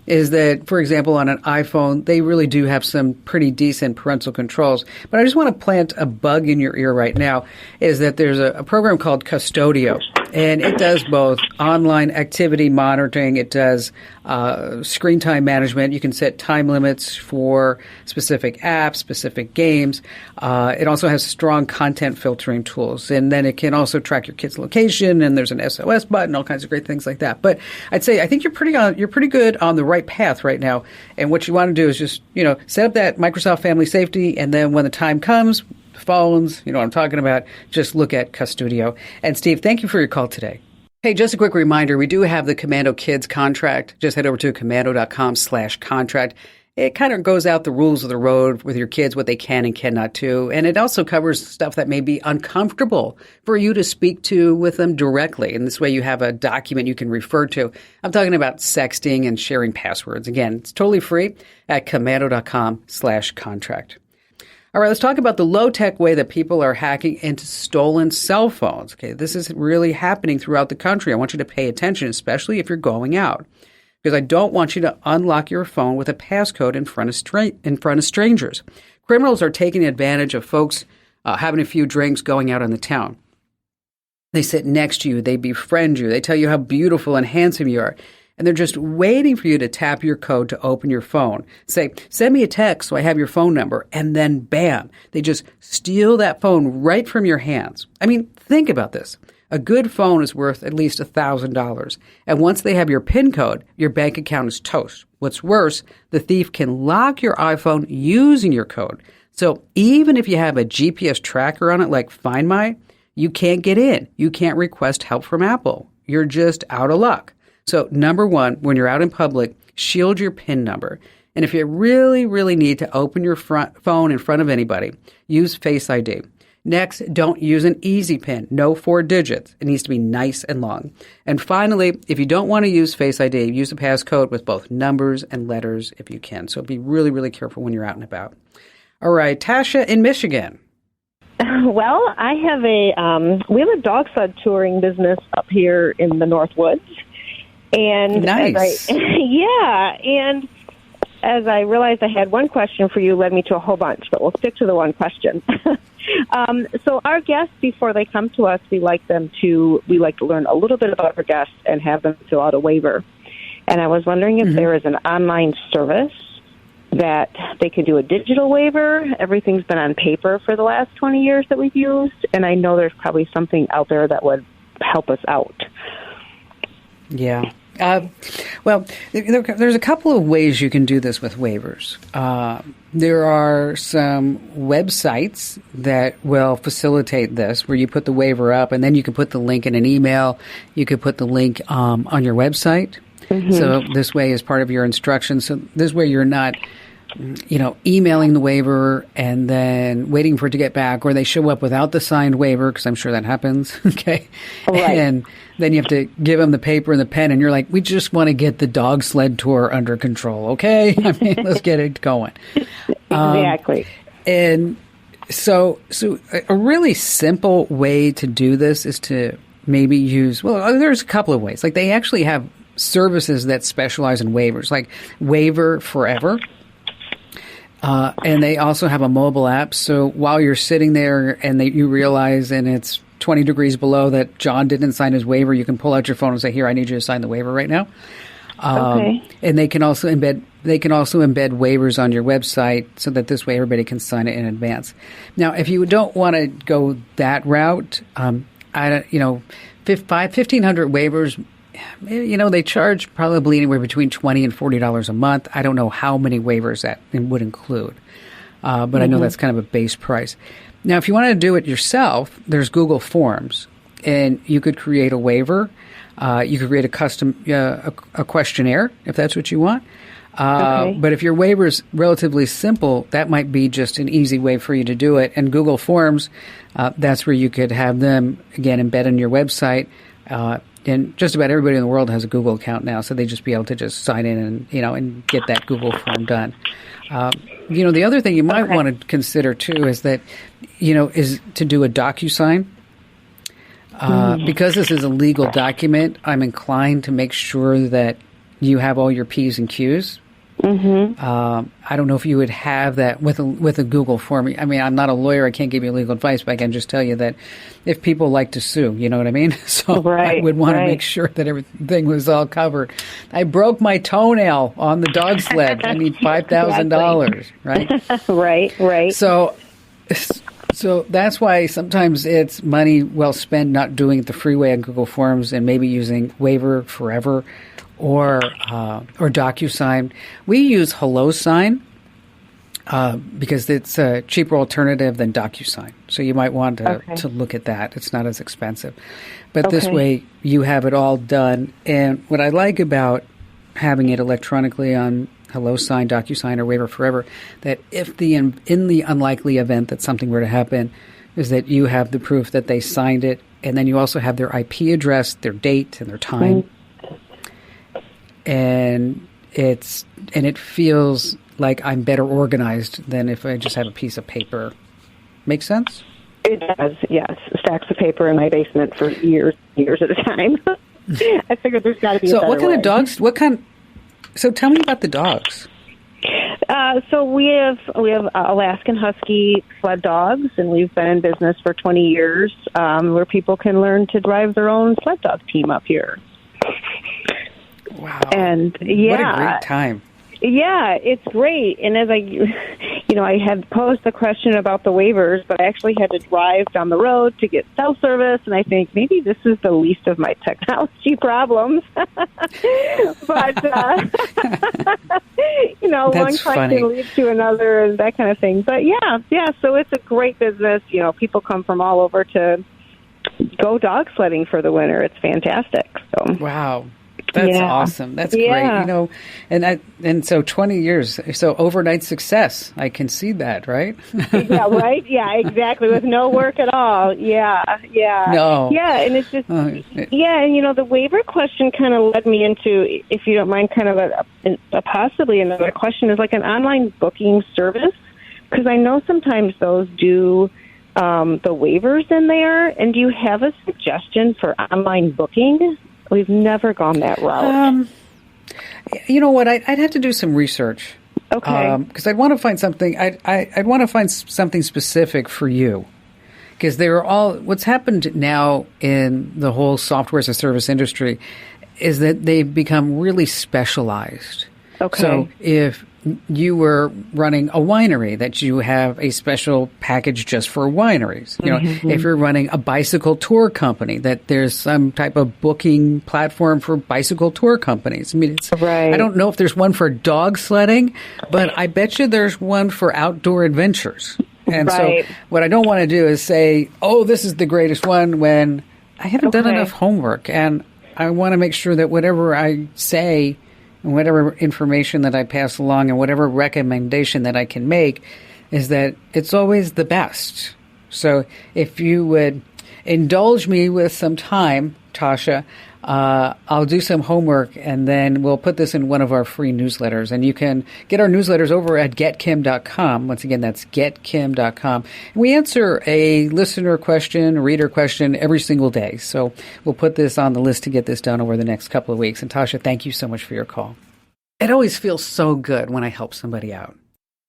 is that, for example, on an iPhone, they really do have some pretty decent parental controls. But I just want to plant a bug in your ear right now, is that there's a program called Custodio, and it does both online activity monitoring. It does screen time management. You can set time limits for specific apps, specific games. It also has strong content filtering tools, and then it can also track your kid's location, and there's an SOS button, all kinds of great things like that. But I'd say I think you're pretty good on the right path right now. And what you want to do is just, set up that Microsoft Family Safety, and then when the time comes, phones, what I'm talking about, just look at Custodio. And Steve, thank you for your call today. Hey, just a quick reminder, we do have the Commando Kids contract. Just head over to commando.com/contract. It kind of goes out the rules of the road with your kids, what they can and cannot do. And it also covers stuff that may be uncomfortable for you to speak to with them directly. And this way you have a document you can refer to. I'm talking about sexting and sharing passwords. Again, it's totally free at commando.com/contract. All right, let's talk about the low-tech way that people are hacking into stolen cell phones. Okay, this is really happening throughout the country. I want you to pay attention, especially if you're going out, because I don't want you to unlock your phone with a passcode in front of strangers. Criminals are taking advantage of folks having a few drinks, going out on the town. They sit next to you, they befriend you, they tell you how beautiful and handsome you are, and they're just waiting for you to tap your code to open your phone. Say, send me a text so I have your phone number, and then bam, they just steal that phone right from your hands. I mean, think about this. A good phone is worth at least $1,000. And once they have your PIN code, your bank account is toast. What's worse, the thief can lock your iPhone using your code. So even if you have a GPS tracker on it like Find My, you can't get in. You can't request help from Apple. You're just out of luck. So number one, when you're out in public, shield your PIN number. And if you really, really need to open your phone in front of anybody, use Face ID. Next, don't use an easy PIN. No 4 digits. It needs to be nice and long. And finally, if you don't want to use Face ID, use a passcode with both numbers and letters if you can. So be really, really careful when you're out and about. All right, Tasha in Michigan.
Well, I have we have a dog sled touring business up here in the North Woods. And
nice.
And as I realized I had one question for you, led me to a whole bunch, but we'll stick to the one question. So our guests, before they come to us, we like to learn a little bit about our guests and have them fill out a waiver. And I was wondering if there is an online service that they could do a digital waiver. Everything's been on paper for the last 20 years that we've used, and I know there's probably something out there that would help us out.
Yeah. Well, there's a couple of ways you can do this with waivers. There are some websites that will facilitate this, where you put the waiver up, and then you can put the link in an email. You could put the link on your website. So this way is part of your instructions. So this way you're not, emailing the waiver and then waiting for it to get back, or they show up without the signed waiver, because I'm sure that happens. Okay.
Right.
And then you have to give them the paper and the pen, and you're like, we just want to get the dog sled tour under control. Okay. I mean, let's get it going.
Exactly.
And so a really simple way to do this is to maybe use, there's a couple of ways. Like, they actually have services that specialize in waivers, like Waiver Forever. And they also have a mobile app. So while you're sitting there and you realize, and it's 20 degrees below, that John didn't sign his waiver, you can pull out your phone and say, here, I need you to sign the waiver right now.
Okay.
And they can also embed waivers on your website, so that this way everybody can sign it in advance. Now, if you don't want to go that route, 1,500 waivers, they charge probably anywhere between $20 and $40 a month. I don't know how many waivers that would include, but I know that's kind of a base price. Now, if you want to do it yourself, there's Google Forms, and you could create a waiver. You could create a custom a questionnaire if that's what you want. But if your waiver is relatively simple, that might be just an easy way for you to do it. And Google Forms, that's where you could have them, again, embed in your website. And just about everybody in the world has a Google account now, so they just be able to just sign in and and get that Google form done. The other thing you might want to consider too is that is to do a DocuSign. Because this is a legal document, I'm inclined to make sure that you have all your P's and Q's. I don't know if you would have that with a Google form. I mean, I'm not a lawyer. I can't give you legal advice, but I can just tell you that if people like to sue, you know what I mean? So I would want to make sure that everything was all covered. I broke my toenail on the dog sled. I need $5,000, right? Right. So that's why sometimes it's money well spent not doing it the free way on Google Forms, and maybe using Waiver Forever or DocuSign. We use HelloSign because it's a cheaper alternative than DocuSign. So you might want to look at that. It's not as expensive. But this way you have it all done. And what I like about having it electronically on HelloSign, DocuSign, or Waiver Forever, that if in the unlikely event that something were to happen, is that you have the proof that they signed it, and then you also have their IP address, their date, and their time. And it feels like I'm better organized than if I just have a piece of paper. Make sense?
It does, yes. Stacks of paper in my basement for years at a time. I figured there's got to be a better
what kind
way.
of dogs? So tell me about the dogs.
So we have Alaskan Husky sled dogs, and we've been in business for 20 years, where people can learn to drive their own sled dog team up here.
Wow.
And
what a great time.
Yeah, it's great. And as I had posed the question about the waivers, but I actually had to drive down the road to get cell service, and I think maybe this is the least of my technology problems. But, one question leads to another and that kind of thing. But yeah, so it's a great business. People come from all over to go dog sledding for the winter. It's fantastic. So.
Wow. That's awesome. That's great. And so 20 years, so overnight success. I can see that, right?
Yeah, right? Yeah, exactly. With no work at all. Yeah.
No.
Yeah, and it's just, and the waiver question kind of led me into, if you don't mind, kind of a possibly another question, is like an online booking service. Because I know sometimes those do the waivers in there. And do you have a suggestion for online booking? We've never gone that route.
You know what? I'd have to do some research.
Okay.
Because I'd want to find something. I'd want to find something specific for you. Because what's happened now in the whole software as a service industry is that they've become really specialized.
Okay.
So if you were running a winery, that you have a special package just for wineries. You know, if you're running a bicycle tour company, that there's some type of booking platform for bicycle tour companies. I mean,
Right.
I don't know if there's one for dog sledding, but I bet you there's one for outdoor adventures. And
Right.
so what I don't want to do is say, oh, this is the greatest one, when I haven't done
Okay.
enough homework. And I want to make sure that whatever I say and whatever information that I pass along and whatever recommendation that I can make is that it's always the best. So if you would indulge me with some time, Tasha, I'll do some homework and then we'll put this in one of our free newsletters. And you can get our newsletters over at getkim.com. Once again, that's getkim.com. We answer a listener question, a reader question every single day. So we'll put this on the list to get this done over the next couple of weeks. And Tasha, thank you so much for your call. It always feels so good when I help somebody out.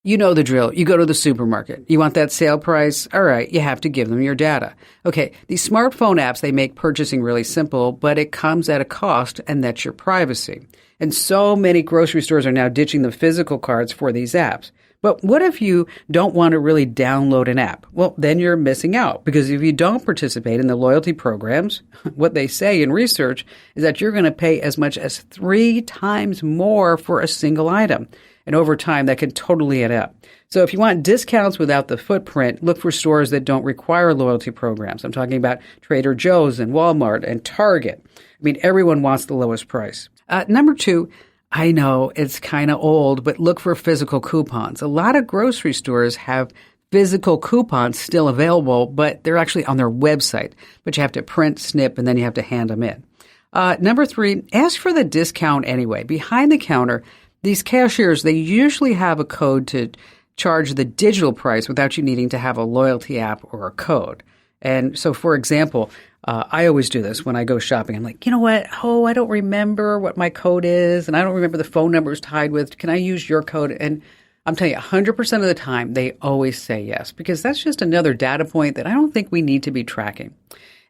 You know the drill. You go to the supermarket. You want that sale price? All right, you have to give them your data. Okay, these smartphone apps, they make purchasing really simple, but it comes at a cost, and that's your privacy. And so many grocery stores are now ditching the physical cards for these apps. But what if you don't want to really download an app? Well, then you're missing out, because if you don't participate in the loyalty programs, what they say in research is that you're going to pay as much as 3 times more for a single item. And over time, that can totally add up. So if you want discounts without the footprint, look for stores that don't require loyalty programs. I'm talking about Trader Joe's and Walmart and Target. I mean, everyone wants the lowest price. Number 2, I know it's kind of old, but look for physical coupons. A lot of grocery stores have physical coupons still available, but they're actually on their website. But you have to print, snip, and then you have to hand them in. Number 3, ask for the discount anyway. Behind the counter, these cashiers, they usually have a code to charge the digital price without you needing to have a loyalty app or a code. And so, for example, I always do this when I go shopping. I'm like, you know what? Oh, I don't remember what my code is, and I don't remember the phone number it's tied with. Can I use your code? And I'm telling you, 100% of the time, they always say yes, because that's just another data point that I don't think we need to be tracking.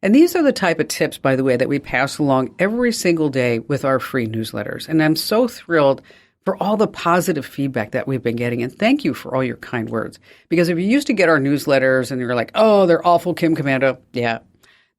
And these are the type of tips, by the way, that we pass along every single day with our free newsletters. And I'm so thrilled for all the positive feedback that we've been getting. And thank you for all your kind words. Because if you used to get our newsletters and you're like, oh, they're awful, Kim Komando. Yeah,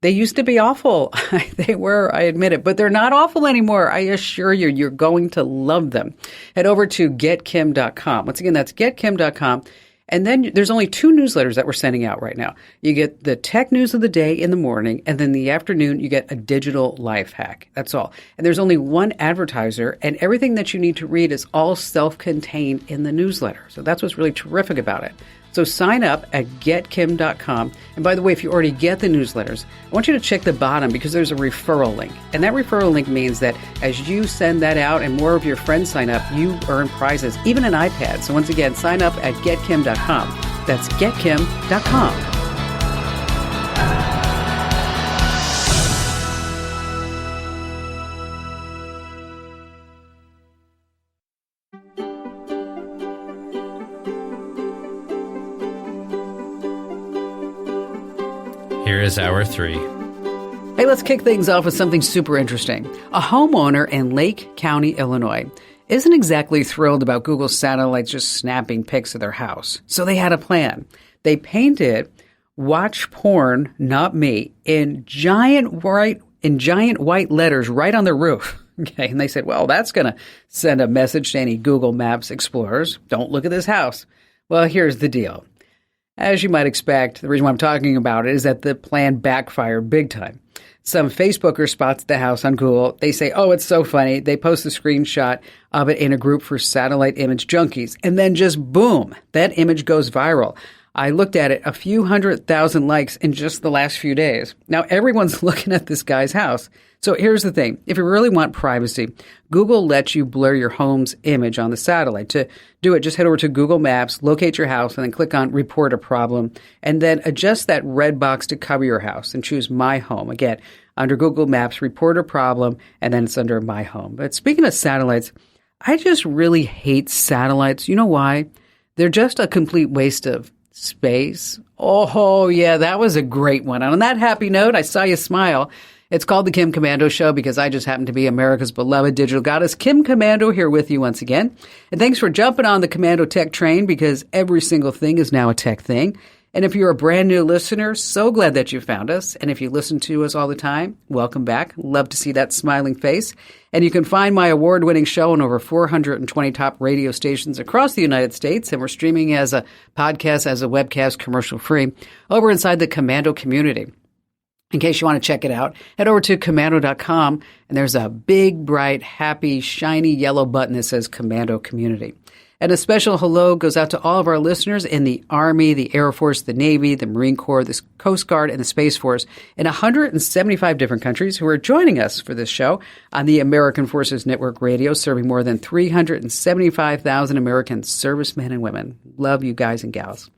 they used to be awful. They were, I admit it. But they're not awful anymore. I assure you, you're going to love them. Head over to getkim.com. Once again, that's getkim.com. And then there's only 2 newsletters that we're sending out right now. You get the tech news of the day in the morning, and then in the afternoon, you get a digital life hack. That's all. And there's only one advertiser, and everything that you need to read is all self-contained in the newsletter. So that's what's really terrific about it. So sign up at getkim.com. And by the way, if you already get the newsletters, I want you to check the bottom because there's a referral link. And that referral link means that as you send that out and more of your friends sign up, you earn prizes, even an iPad. So once again, sign up at getkim.com. That's getkim.com.
Here is hour 3.
Hey, let's kick things off with something super interesting. A homeowner in Lake County, Illinois, isn't exactly thrilled about Google satellites just snapping pics of their house. So they had a plan. They painted "Watch Porn, Not Me" in giant white letters right on their roof. Okay, and they said, well, that's going to send a message to any Google Maps explorers. Don't look at this house. Well, here's the deal. As you might expect, the reason why I'm talking about it is that the plan backfired big time. Some Facebooker spots the house on Google. They say, oh, it's so funny. They post a screenshot of it in a group for satellite image junkies. And then just boom, that image goes viral. I looked at it, a few 100,000 likes in just the last few days. Now everyone's looking at this guy's house. So here's the thing. If you really want privacy, Google lets you blur your home's image on the satellite. To do it, just head over to Google Maps, locate your house, and then click on Report a Problem, and then adjust that red box to cover your house and choose My Home. Again, under Google Maps, Report a Problem, and then it's under My Home. But speaking of satellites, I just really hate satellites. You know why? They're just a complete waste of space. Oh, yeah, that was a great one. And on that happy note, I saw you smile. It's called The Kim Komando Show because I just happen to be America's beloved digital goddess, Kim Komando, here with you once again. And thanks for jumping on the Komando Tech train because every single thing is now a tech thing. And if you're a brand new listener, so glad that you found us. And if you listen to us all the time, welcome back. Love to see that smiling face. And you can find my award-winning show on over 420 top radio stations across the United States. And we're streaming as a podcast, as a webcast, commercial-free, over inside the Komando community. In case you want to check it out, head over to Komando.com, and there's a big, bright, happy, shiny yellow button that says Komando Community. And a special hello goes out to all of our listeners in the Army, the Air Force, the Navy, the Marine Corps, the Coast Guard, and the Space Force in 175 different countries who are joining us for this show on the American Forces Network Radio, serving more than 375,000 American servicemen and women. Love you guys and gals.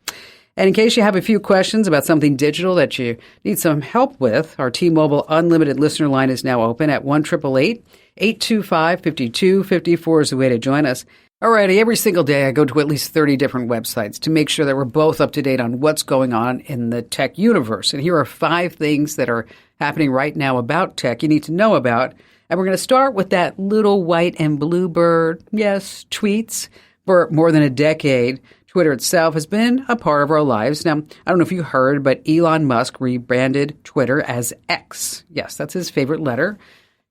And in case you have a few questions about something digital that you need some help with, our T-Mobile Unlimited listener line is now open at 1-888-825-5254 is the way to join us. Alrighty, every single day I go to at least 30 different websites to make sure that we're both up to date on what's going on in the tech universe. And here are 5 things that are happening right now about tech you need to know about. And we're going to start with that little white and blue bird, yes, tweets. For more than a decade, Twitter itself has been a part of our lives. Now, I don't know if you heard, but Elon Musk rebranded Twitter as X. Yes, that's his favorite letter.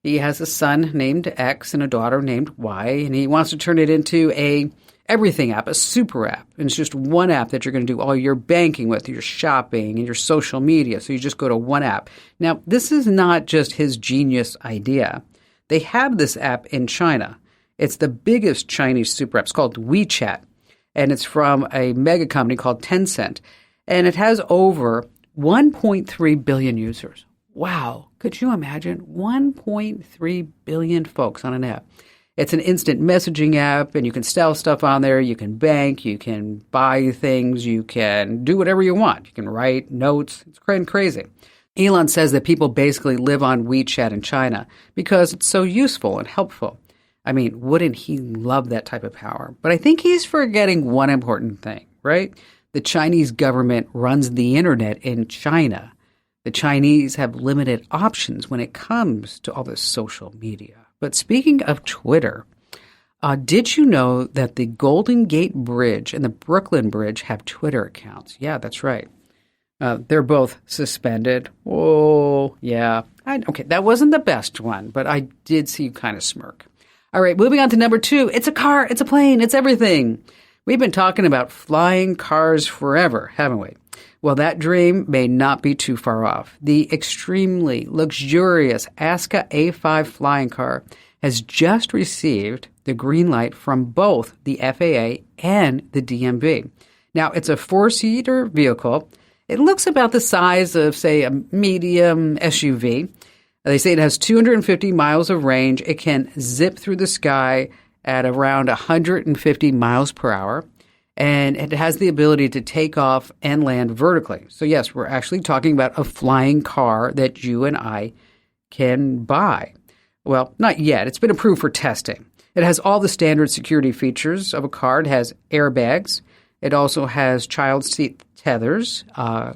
He has a son named X and a daughter named Y, and he wants to turn it into a everything app, a super app. And it's just one app that you're going to do all your banking with, your shopping and your social media. So you just go to one app. Now, this is not just his genius idea. They have this app in China. It's the biggest Chinese super app. It's called WeChat, and it's from a mega company called Tencent. And it has over 1.3 billion users. Wow. Could you imagine 1.3 billion folks on an app? It's an instant messaging app, and you can sell stuff on there. You can bank. You can buy things. You can do whatever you want. You can write notes. It's crazy. Elon says that people basically live on WeChat in China because it's so useful and helpful. I mean, wouldn't he love that type of power? But I think he's forgetting one important thing, right? The Chinese government runs the internet in China. The Chinese have limited options when it comes to all this social media. But speaking of Twitter, did you know that the Golden Gate Bridge and the Brooklyn Bridge have Twitter accounts? Yeah, that's right. They're both suspended. Oh, yeah. Okay, that wasn't the best one, but I did see you kind of smirk. All right, moving on to number 2. It's a car, it's a plane, it's everything. We've been talking about flying cars forever, haven't we? Well, that dream may not be too far off. The extremely luxurious Aska A5 flying car has just received the green light from both the FAA and the DMV. Now, it's a 4-seater vehicle. It looks about the size of, say, a medium SUV. They say it has 250 miles of range. It can zip through the sky at around 150 miles per hour. And it has the ability to take off and land vertically. So yes, we're actually talking about a flying car that you and I can buy. Well, not yet. It's been approved for testing. It has all the standard security features of a car. It has airbags. It also has child seat tethers,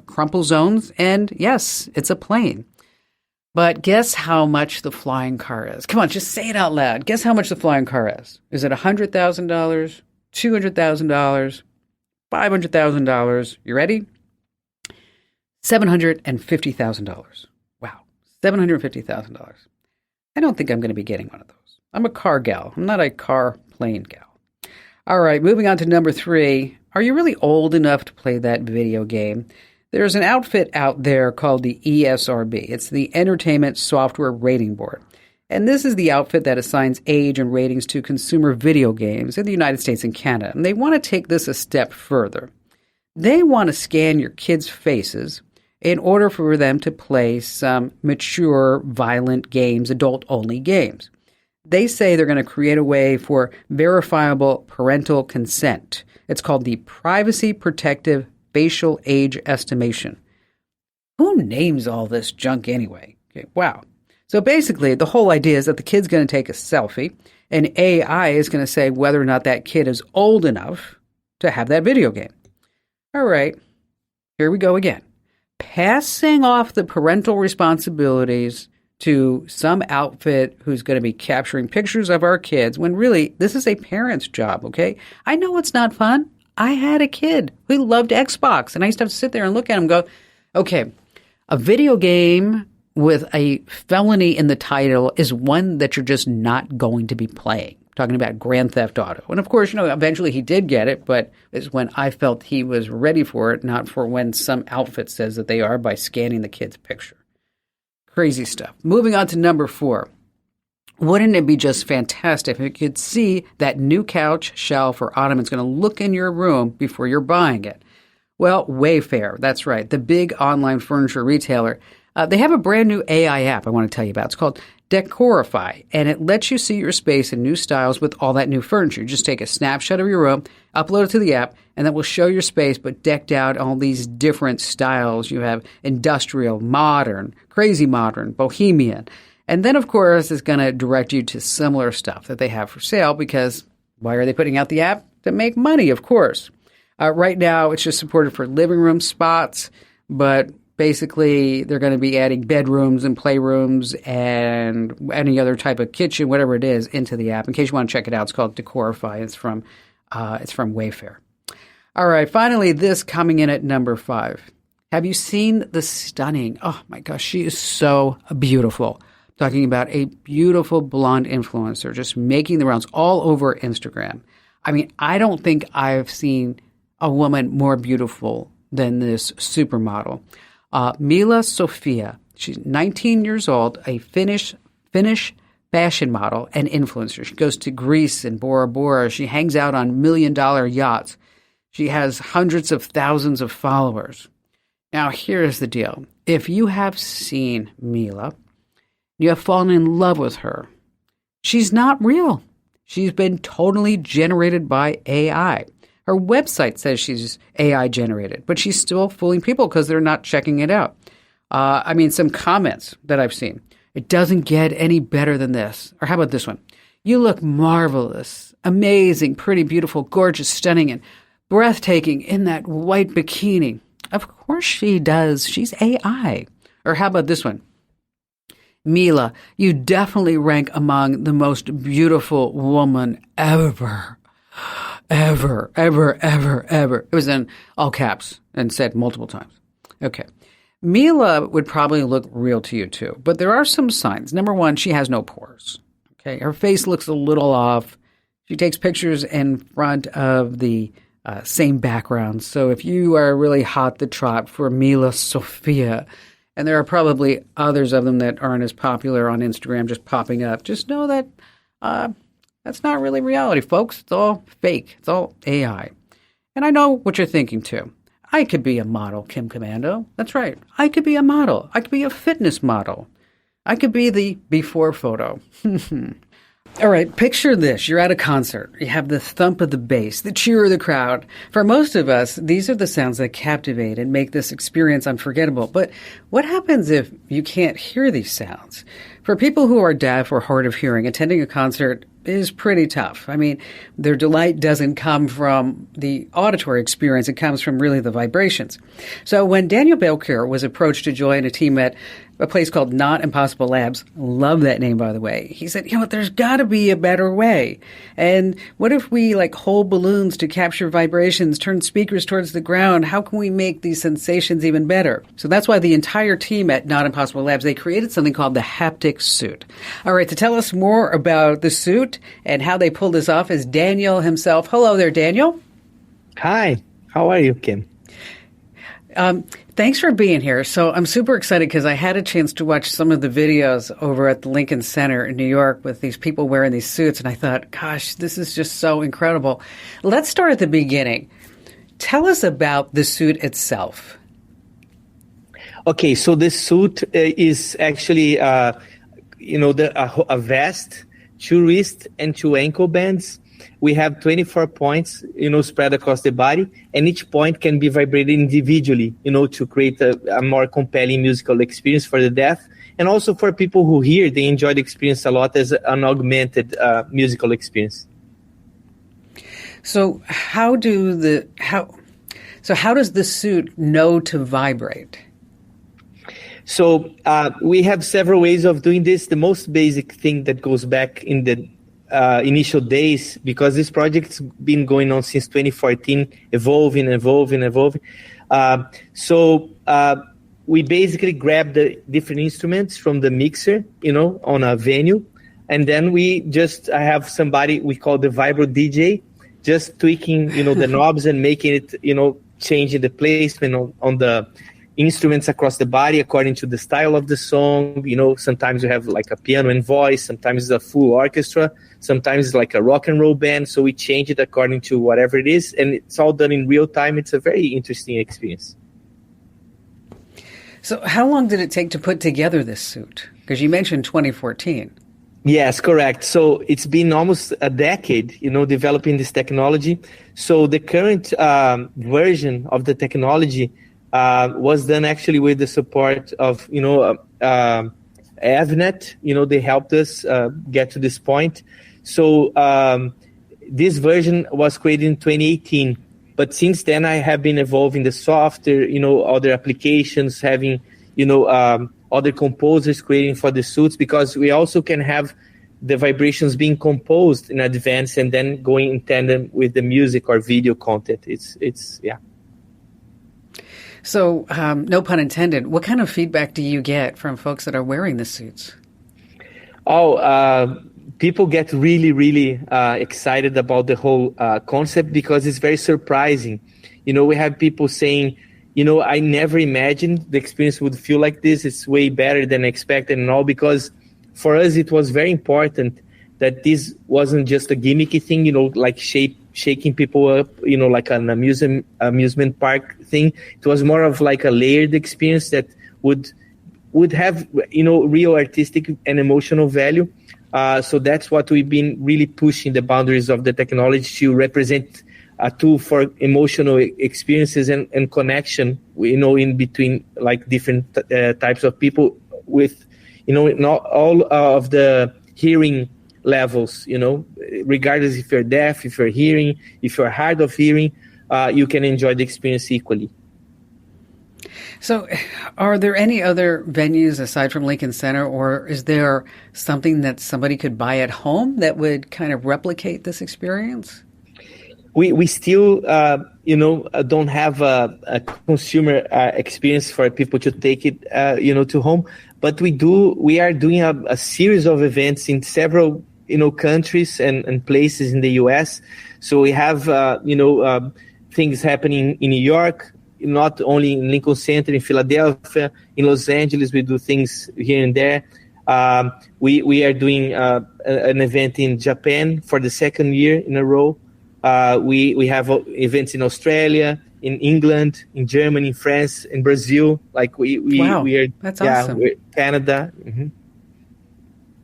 crumple zones, and yes, it's a plane. But guess how much the flying car is? Come on, just say it out loud. Guess how much the flying car is. Is it $100,000? $200,000, $500,000. You ready? $750,000. Wow, $750,000. I don't think I'm going to be getting one of those. I'm a car gal. I'm not a car plane gal. All right, moving on to number 3. Are you really old enough to play that video game? There's an outfit out there called the ESRB. It's the Entertainment Software Rating Board. And this is the outfit that assigns age and ratings to consumer video games in the United States and Canada. And they want to take this a step further. They want to scan your kids' faces in order for them to play some mature, violent games, adult-only games. They say they're going to create a way for verifiable parental consent. It's called the Privacy Protective Facial Age Estimation. Who names all this junk anyway? Okay, wow. So basically, the whole idea is that the kid's going to take a selfie, and AI is going to say whether or not that kid is old enough to have that video game. All right, here we go again. Passing off the parental responsibilities to some outfit who's going to be capturing pictures of our kids when really this is a parent's job, okay? I know it's not fun. I had a kid who loved Xbox, and I used to have to sit there and look at him and go, okay, a video game with a felony in the title is one that you're just not going to be playing. Talking about Grand Theft Auto. And of course, eventually he did get it, but it's when I felt he was ready for it, not for when some outfit says that they are by scanning the kid's picture. Crazy stuff. Moving on to number 4. Wouldn't it be just fantastic if you could see that new couch, shelf, or ottoman's going to look in your room before you're buying it? Well, Wayfair, that's right, the big online furniture retailer. They have a brand new AI app I want to tell you about. It's called Decorify, and it lets you see your space in new styles with all that new furniture. You just take a snapshot of your room, upload it to the app, and that will show your space, but decked out all these different styles. You have industrial, modern, crazy modern, bohemian. And then, of course, it's going to direct you to similar stuff that they have for sale because why are they putting out the app? To make money, of course. Right now, it's just supported for living room spots, but basically, they're going to be adding bedrooms and playrooms and any other type of kitchen, whatever it is, into the app. In case you want to check it out, it's called Decorify. It's from Wayfair. All right, finally, this coming in at number 5. Have you seen the stunning? Oh my gosh, she is so beautiful. I'm talking about a beautiful blonde influencer just making the rounds all over Instagram. I mean, I don't think I've seen a woman more beautiful than this supermodel. Mila Sofia. She's 19 years old, a Finnish fashion model and influencer. She goes to Greece and Bora Bora. She hangs out on $1 million yachts. She has hundreds of thousands of followers. Now, here's the deal. If you have seen Mila, you have fallen in love with her. She's not real. She's been totally generated by AI. Her website says she's AI generated, but she's still fooling people because they're not checking it out. Some comments that I've seen. It doesn't get any better than this. Or how about this one? You look marvelous, amazing, pretty, beautiful, gorgeous, stunning, and breathtaking in that white bikini. Of course she does. She's AI. Or how about this one? Mila, you definitely rank among the most beautiful woman ever. Ever. It was in all caps and said multiple times. Okay. Mila would probably look real to you too, but there are some signs. Number 1, she has no pores. Okay. Her face looks a little off. She takes pictures in front of the same background. So if you are really hot to trot for Mila Sofia, and there are probably others of them that aren't as popular on Instagram just popping up, just know that that's not really reality, folks. It's all fake. It's all AI. And I know what you're thinking, too. I could be a model, Kim Commando. That's right. I could be a model. I could be a fitness model. I could be the before photo. All right, picture this. You're at a concert. You have the thump of the bass, the cheer of the crowd. For most of us, these are the sounds that captivate and make this experience unforgettable. But what happens if you can't hear these sounds? For people who are deaf or hard of hearing, attending a concert is pretty tough. I mean, their delight doesn't come from the auditory experience. It comes from really the vibrations. So when Daniel Belkier was approached to join a team at a place called Not Impossible Labs, love that name, by the way, he said, there's got to be a better way. And what if we hold balloons to capture vibrations, turn speakers towards the ground? How can we make these sensations even better? So that's why the entire team at Not Impossible Labs, they created something called the Haptic Suit. All right, to tell us more about the suit and how they pulled this off is Daniel himself. Hello there, Daniel.
Hi. How are you, Kim?
Thanks for being here. So I'm super excited because I had a chance to watch some of the videos over at the Lincoln Center in New York with these people wearing these suits. And I thought, gosh, this is just so incredible. Let's start at the beginning. Tell us about the suit itself.
Okay, so this suit is actually, a vest, 2 wrist and 2 ankle bands. We have 24 points, spread across the body, and each point can be vibrated individually, to create a more compelling musical experience for the deaf. And also for people who hear, they enjoy the experience a lot as an augmented musical experience.
So how does the suit know to vibrate?
So we have several ways of doing this. The most basic thing that goes back in the initial days, because this project's been going on since 2014, evolving. We basically grab the different instruments from the mixer, on a venue. And then I have somebody we call the Vibro DJ, just tweaking, the knobs and making it, changing the placement on the instruments across the body according to the style of the song. Sometimes you have like a piano and voice, sometimes it's a full orchestra, sometimes it's like a rock and roll band. So we change it according to whatever it is, and it's all done in real time. It's a very interesting experience.
So how long did it take to put together this suit? Because you mentioned 2014.
Yes, correct. So it's been almost a decade, developing this technology. So the current version of the technology was done actually with the support of, Avnet. They helped us get to this point. So this version was created in 2018. But since then, I have been evolving the software, other applications, having, other composers creating for the suits, because we also can have the vibrations being composed in advance and then going in tandem with the music or video content. It's.
So, no pun intended, what kind of feedback do you get from folks that are wearing the suits?
People get really, really excited about the whole concept, because it's very surprising. We have people saying, I never imagined the experience would feel like this. It's way better than expected and all, because for us it was very important that this wasn't just a gimmicky thing, like shaking people up, like an amusement park thing. It was more of like a layered experience that would have, real artistic and emotional value. So that's what we've been really pushing the boundaries of the technology to represent a tool for emotional experiences and connection, in between like different types of people with, not all of the hearing levels, regardless if you're deaf, if you're hearing, if you're hard of hearing, you can enjoy the experience equally.
So are there any other venues aside from Lincoln Center, or is there something that somebody could buy at home that would kind of replicate this experience?
We still, don't have a consumer experience for people to take it, to home. But we are doing a series of events in several, countries and places in the U.S. So we have, things happening in New York, not only in Lincoln Center, in Philadelphia, in Los Angeles. We do things here and there. We are doing an event in Japan for the second year in a row. We have events in Australia, in England, in Germany, in France, in Brazil. Like we are.
That's awesome.
We're Canada. Mm-hmm.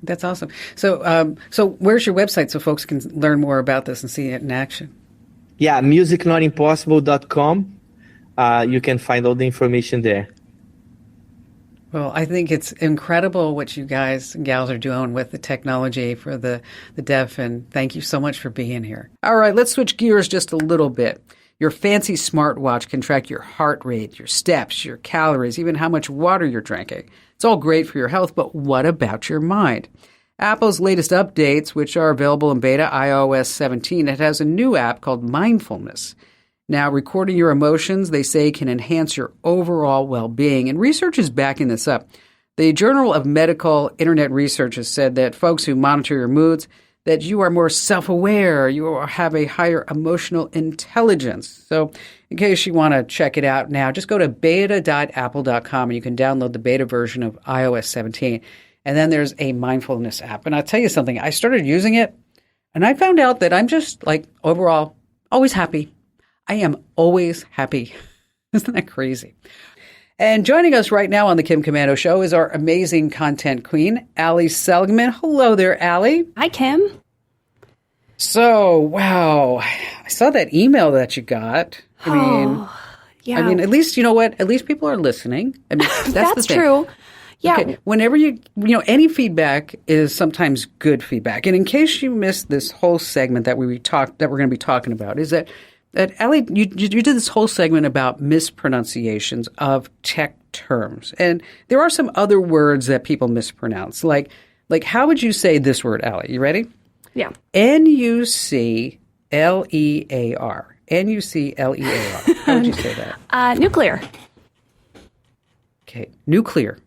That's awesome. So where's your website so folks can learn more about this and see it in action?
Yeah, musicnotimpossible.com. You can find all the information there.
Well, I think it's incredible what you guys and gals are doing with the technology for the deaf, and thank you so much for being here. All right, let's switch gears just a little bit. Your fancy smartwatch can track your heart rate, your steps, your calories, even how much water you're drinking. It's all great for your health, but what about your mind? Apple's latest updates, which are available in beta, iOS 17, it has a new app called Mindfulness. Now, recording your emotions, they say, can enhance your overall well-being, and research is backing this up. The Journal of Medical Internet Research has said that folks who monitor your moods, that you are more self-aware, you have a higher emotional intelligence. So in case you want to check it out now, just go to beta.apple.com and you can download the beta version of iOS 17. And then there's a mindfulness app. And I'll tell you something, I started using it and I found out that I'm just overall always happy. I am always happy. Isn't that crazy? And joining us right now on the Kim Komando Show is our amazing content queen, Ali Seligman. Hello there, Ali.
Hi, Kim.
So, wow, I saw that email that you got.
Yeah.
At least, you know what? At least people are listening. That's the thing.
True. Yeah.
Okay. Whenever any feedback is sometimes good feedback. And in case you missed this whole segment that we're going to be talking about, is that Allie, you did this whole segment about mispronunciations of tech terms. And there are some other words that people mispronounce. Like how would you say this word, Allie? You ready?
Yeah.
Nuclear. Nuclear. How would you say that?
Nuclear.
Okay. Nuclear.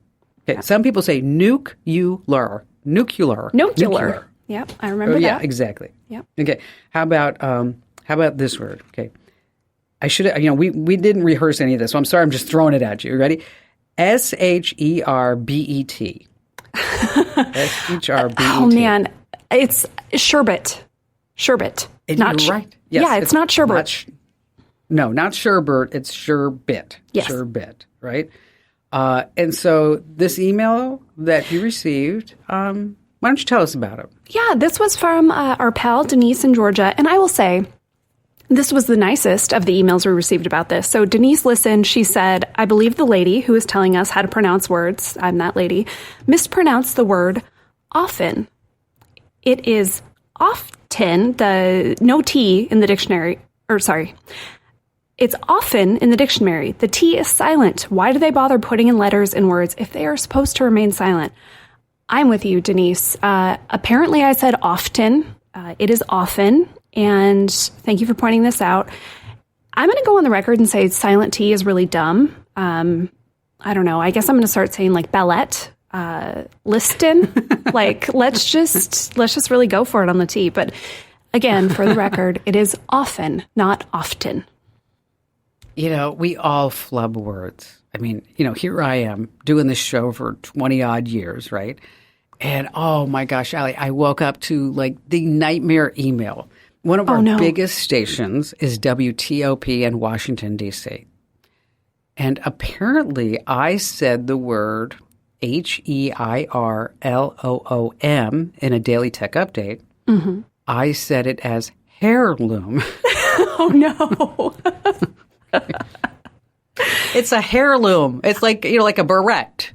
Okay. Yeah. Some people say nuclear. Nuclear.
Yep. I remember that.
Yeah, exactly.
Yep.
Okay. How about this word? Okay. I should have, we didn't rehearse any of this, so I'm sorry, I'm just throwing it at you. Ready? SHERBET. SHERBET.
Oh, man. It's sherbet. Sherbet.
Not you're right. Yes,
yeah, it's not sherbet.
Not sherbet. It's sherbet.
Yes.
Sherbet, right? And so this email that you received, why don't you tell us about it?
Yeah, this was from our pal Denise in Georgia. And I will say, this was the nicest of the emails we received about this. So Denise listened. She said, I believe the lady who is telling us how to pronounce words, I'm that lady, mispronounced the word often. It is often, no T in the dictionary, it's often in the dictionary. The T is silent. Why do they bother putting in letters in words if they are supposed to remain silent? I'm with you, Denise. Apparently I said often. It is often. And thank you for pointing this out. I'm going to go on the record and say silent T is really dumb. I don't know. I guess I'm going to start saying like ballette, Liston. Like, let's just really go for it on the T. But again, for the record, it is often, not often.
We all flub words. I mean, here I am doing this show for 20 odd years, right? And oh my gosh, Allie, I woke up to like the nightmare email. One of our biggest stations is WTOP in Washington, D.C. And apparently I said the word HEIRLOOM in a Daily Tech Update. Mm-hmm. I said it as heirloom.
Oh, no.
It's a heirloom. It's like, like a barrette.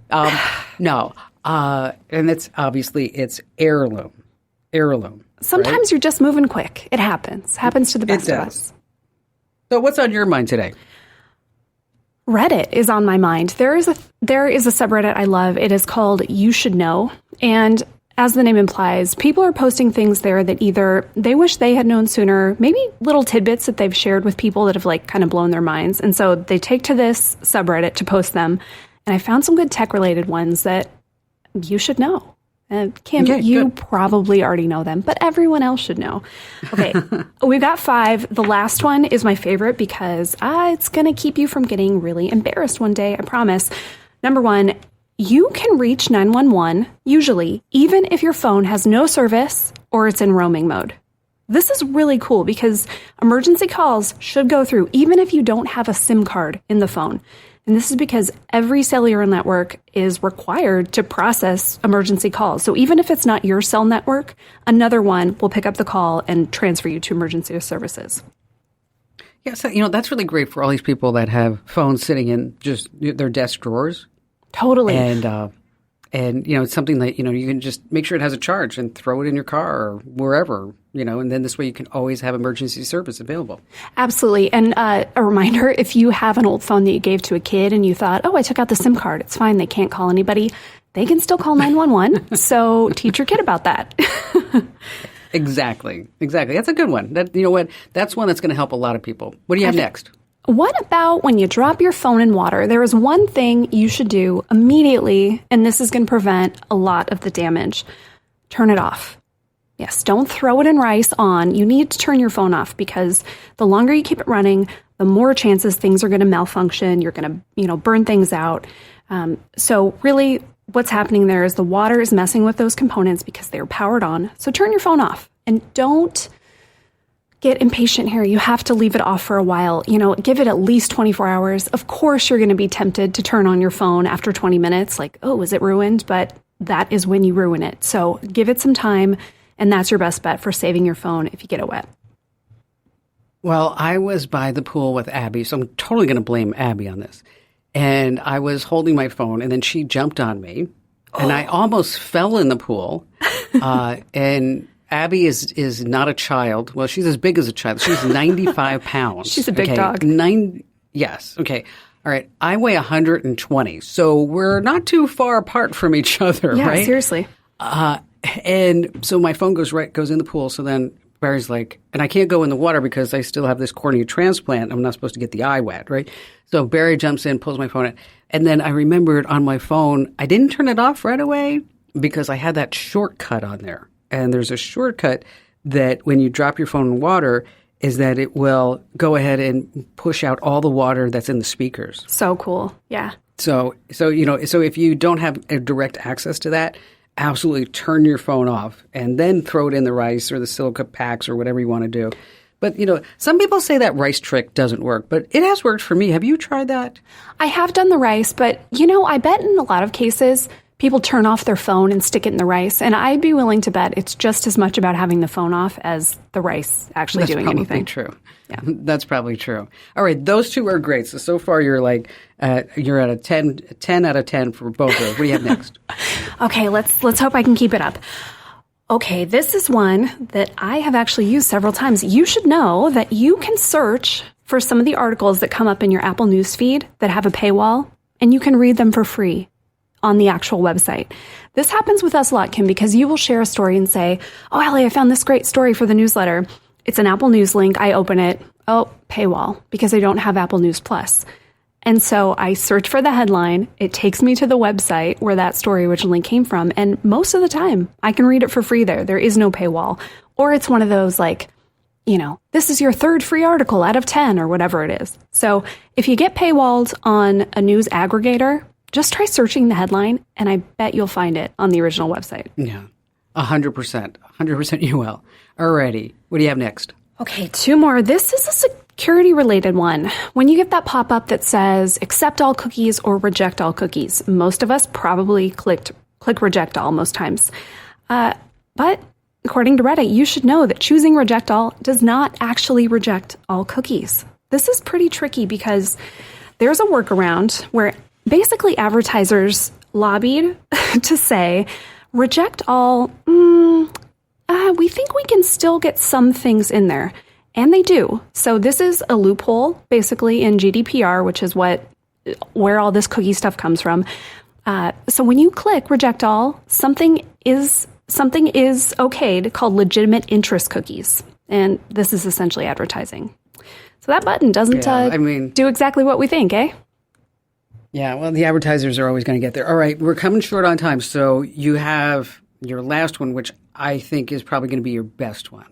No. And it's heirloom. Heirloom.
Sometimes you're just moving quick. It happens. Happens to the best of us.
So what's on your mind today?
Reddit is on my mind. There is a subreddit I love. It is called You Should Know. And as the name implies, people are posting things there that either they wish they had known sooner, maybe little tidbits that they've shared with people that have like kind of blown their minds. And so they take to this subreddit to post them. And I found some good tech related ones that you should know. Kim, you probably already know them, but everyone else should know. Okay, we've got 5. The last one is my favorite because it's going to keep you from getting really embarrassed one day, I promise. Number 1, you can reach 911, usually, even if your phone has no service or it's in roaming mode. This is really cool because emergency calls should go through even if you don't have a SIM card in the phone. And this is because every cellular network is required to process emergency calls. So even if it's not your cell network, another one will pick up the call and transfer you to emergency services.
Yeah, so, that's really great for all these people that have phones sitting in just their desk drawers.
Totally.
And it's something that, you can just make sure it has a charge and throw it in your car or wherever, and then this way you can always have emergency service available.
Absolutely. And a reminder, if you have an old phone that you gave to a kid and you thought, I took out the SIM card, it's fine, they can't call anybody, they can still call 911. So teach your kid about that.
Exactly. That's a good one. That's one that's going to help a lot of people. What do you have next?
What about when you drop your phone in water? There is one thing you should do immediately, and this is going to prevent a lot of the damage. Turn it off. Yes, don't throw it in rice on. You need to turn your phone off because the longer you keep it running, the more chances things are going to malfunction. You're going to, burn things out. So really what's happening there is the water is messing with those components because they're powered on. So turn your phone off and don't get impatient here. You have to leave it off for a while. Give it at least 24 hours. Of course, you're going to be tempted to turn on your phone after 20 minutes. Like, is it ruined? But that is when you ruin it. So give it some time, and that's your best bet for saving your phone if you get it wet.
Well, I was by the pool with Abby, so I'm totally going to blame Abby on this. And I was holding my phone, and then she jumped on me, and I almost fell in the pool. And Abby is not a child. Well, she's as big as a child. She's 95 pounds.
She's a big dog.
Yes. Okay. All right. I weigh 120. So we're not too far apart from each other,
Yeah,
right?
seriously.
And so my phone goes in the pool. So then Barry's like, and I can't go in the water because I still have this cornea transplant. I'm not supposed to get the eye wet, right? So Barry jumps in, pulls my phone out. And then I remembered on my phone, I didn't turn it off right away because I had that shortcut on there. And there's a shortcut that when you drop your phone in water is that it will go ahead and push out all the water that's in the speakers.
So cool. Yeah.
So if you don't have a direct access to that, absolutely turn your phone off and then throw it in the rice or the silica packs or whatever you want to do. But, some people say that rice trick doesn't work, but it has worked for me. Have you tried that?
I have done the rice, but, I bet in a lot of cases people turn off their phone and stick it in the rice. And I'd be willing to bet it's just as much about having the phone off as the rice actually doing anything.
That's probably true. Yeah, that's probably true. All right, those two are great. So far you're like, you're at a 10 out of 10 for both of those. What do you have next?
Okay, let's hope I can keep it up. Okay, this is one that I have actually used several times. You should know that you can search for some of the articles that come up in your Apple News feed that have a paywall, and you can read them for free on the actual website. This happens with us a lot, Kim, because you will share a story and say, oh, Allie, I found this great story for the newsletter. It's an Apple News link. I open it. Oh, paywall, because I don't have Apple News Plus. And so I search for the headline. It takes me to the website where that story originally came from. And most of the time, I can read it for free there. There is no paywall. Or it's one of those like, this is your third free article out of 10 or whatever it is. So if you get paywalled on a news aggregator, just try searching the headline, and I bet you'll find it on the original website.
Yeah, 100%. 100% you will. Alrighty, what do you have next?
Okay, two more. This is a security-related one. When you get that pop-up that says, accept all cookies or reject all cookies, most of us probably click reject all most times. But according to Reddit, you should know that choosing reject all does not actually reject all cookies. This is pretty tricky because there's a workaround where basically advertisers lobbied to say, reject all, we think we can still get some things in there. And they do. So this is a loophole, basically, in GDPR, which is where all this cookie stuff comes from. So when you click reject all, something is okayed called legitimate interest cookies. And this is essentially advertising. So that button doesn't do exactly what we think, eh?
Yeah, well, the advertisers are always going to get there. All right, we're coming short on time. So you have your last one, which I think is probably going to be your best one.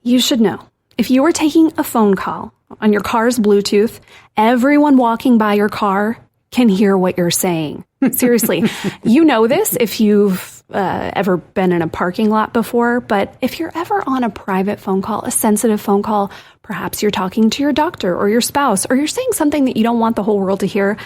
You should know. If you are taking a phone call on your car's Bluetooth, everyone walking by your car can hear what you're saying. Seriously. You know this if you've ever been in a parking lot before, but if you're ever on a private phone call, a sensitive phone call, perhaps you're talking to your doctor or your spouse, or you're saying something that you don't want the whole world to hear,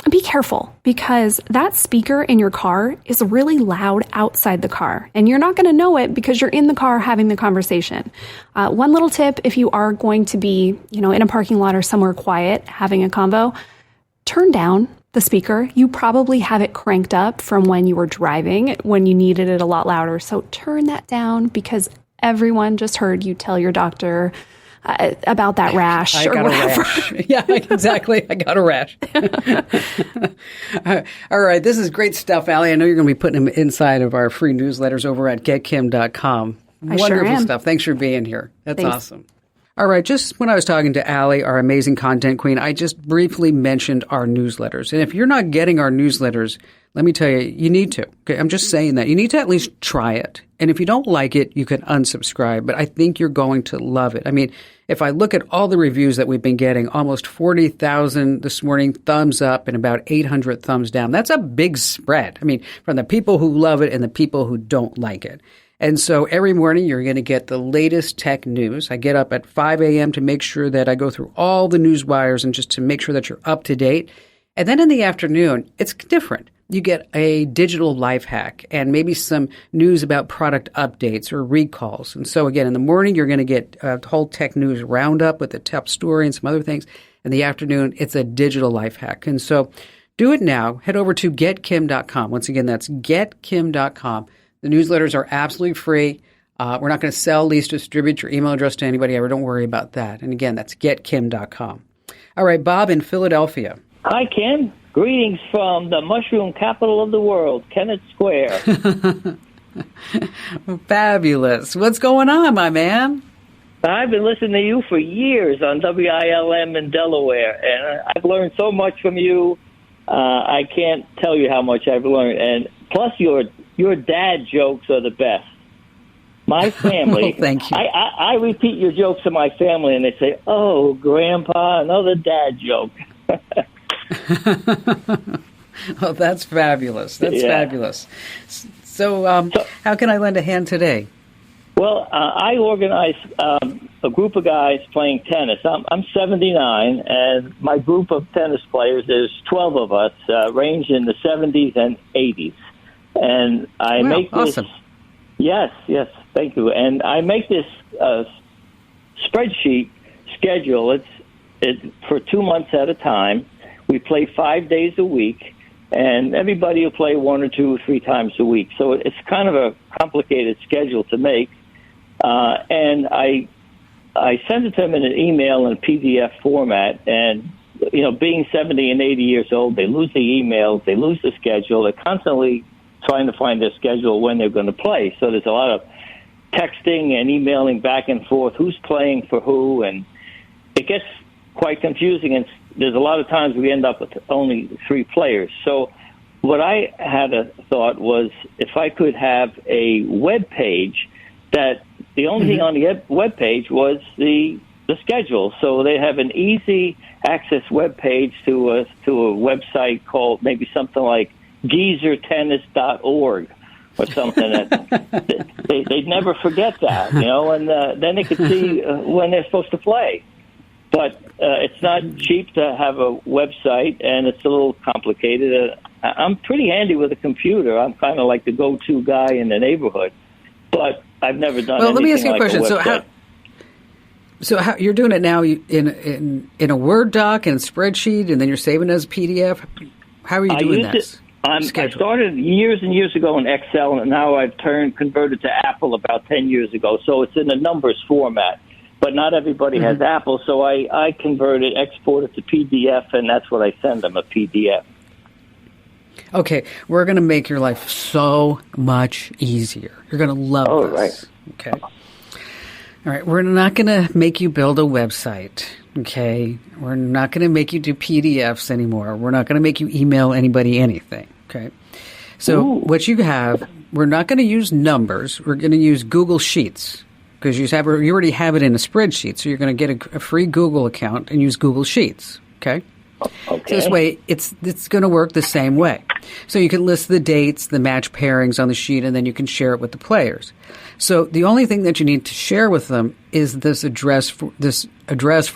be careful, because that speaker in your car is really loud outside the car, and you're not going to know it because you're in the car having the conversation. One little tip, if you are going to be, in a parking lot or somewhere quiet having a convo, turn down the speaker. You probably have it cranked up from when you were driving, when you needed it a lot louder. So turn that down, because everyone just heard you tell your doctor about that rash or whatever.
Yeah, exactly. I got a rash. All right. This is great stuff, Allie. I know you're going to be putting them inside of our free newsletters over at getkim.com. Wonderful stuff. Thanks for being here. That's awesome. All right. Just when I was talking to Allie, our amazing content queen, I just briefly mentioned our newsletters. And if you're not getting our newsletters, let me tell you, you need to. Okay, I'm just saying that. You need to at least try it. And if you don't like it, you can unsubscribe. But I think you're going to love it. I mean, if I look at all the reviews that we've been getting, almost 40,000 this morning, thumbs up, and about 800 thumbs down. That's a big spread. I mean, from the people who love it and the people who don't like it. And so every morning you're going to get the latest tech news. I get up at 5 a.m. to make sure that I go through all the news wires and just to make sure that you're up to date. And then in the afternoon, it's different. You get a digital life hack and maybe some news about product updates or recalls. And so again, in the morning, you're going to get a whole tech news roundup with the top story and some other things. In the afternoon, it's a digital life hack. And so do it now. Head over to getkim.com. Once again, that's getkim.com. The newsletters are absolutely free. We're not going to sell, lease, distribute your email address to anybody ever. Don't worry about that. And again, that's getkim.com. All right, Bob in Philadelphia.
Hi, Kim. Greetings from the mushroom capital of the world, Kennett Square.
Fabulous. What's going on, my man?
I've been listening to you for years on WILM in Delaware, and I've learned so much from you. I can't tell you how much I've learned. And plus, your dad jokes are the best. My family,
thank you.
I repeat your jokes to my family, and they say, "Oh, Grandpa, another dad joke."
Oh, that's fabulous. That's fabulous. So, how can I lend a hand today?
Well, I organize a group of guys playing tennis. I'm 79, and my group of tennis players, there's 12 of us, range in the 70s and 80s. And I make this...
Awesome.
Yes, thank you. And I make this spreadsheet schedule. It's for 2 months at a time. We play 5 days a week, and everybody will play 1 or 2 or 3 times a week. So it's kind of a complicated schedule to make. And I send it to them in an email in PDF format. And, being 70 and 80 years old, they lose the emails, they lose the schedule. They're constantly trying to find their schedule when they're going to play. So there's a lot of texting and emailing back and forth, who's playing for who, and it gets quite confusing. And there's a lot of times we end up with only 3 players. So what I had a thought was if I could have a web page that the only thing on the web page was the schedule. So they have an easy access web page to a website called maybe something like geezertennis.org or something. That they'd never forget that, and then they could see when they're supposed to play. But it's not cheap to have a website, and it's a little complicated. I'm pretty handy with a computer. I'm kind of like the go-to guy in the neighborhood, but I've never done anything. Well,
let me ask you a question. So how you're doing it now in a Word doc and spreadsheet, and then you're saving it as a PDF? How are you doing this?
I started years and years ago in Excel, and now I've converted to Apple about 10 years ago. So it's in a numbers format, but not everybody has Apple. So I convert it, export it to PDF, and that's what I send them, a PDF.
Okay, we're going to make your life so much easier. You're going to love this. Right. Okay. All right, we're not going to make you build a website. Okay, we're not going to make you do PDFs anymore. We're not going to make you email anybody anything. Okay, so what you have, we're not going to use numbers. We're going to use Google Sheets because you already have it in a spreadsheet. So you're going to get a free Google account and use Google Sheets. Okay. So this way, it's going to work the same way. So you can list the dates, the match pairings on the sheet, and then you can share it with the players. So the only thing that you need to share with them is this address for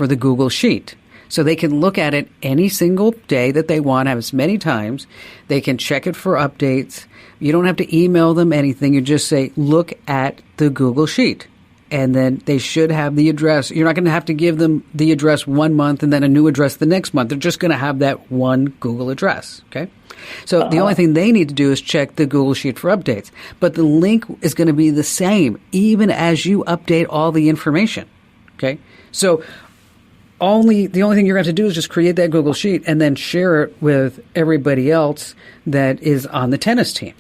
the Google Sheet. So they can look at it any single day that they want, have as many times. They can check it for updates. You don't have to email them anything. You just say, look at the Google Sheet. And then they should have the address. You're not going to have to give them the address 1 month and then a new address the next month. They're just going to have that one Google address. Okay. So the only thing they need to do is check the Google Sheet for updates. But the link is going to be the same even as you update all the information. Okay. So the only thing you're going to have to do is just create that Google Sheet and then share it with everybody else that is on the tennis team.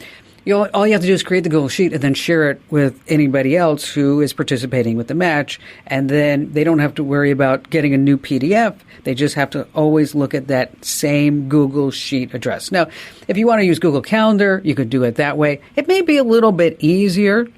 All you have to do is create the Google Sheet and then share it with anybody else who is participating with the match. And then they don't have to worry about getting a new PDF. They just have to always look at that same Google Sheet address. Now, if you want to use Google Calendar, you could do it that way. It may be a little bit easier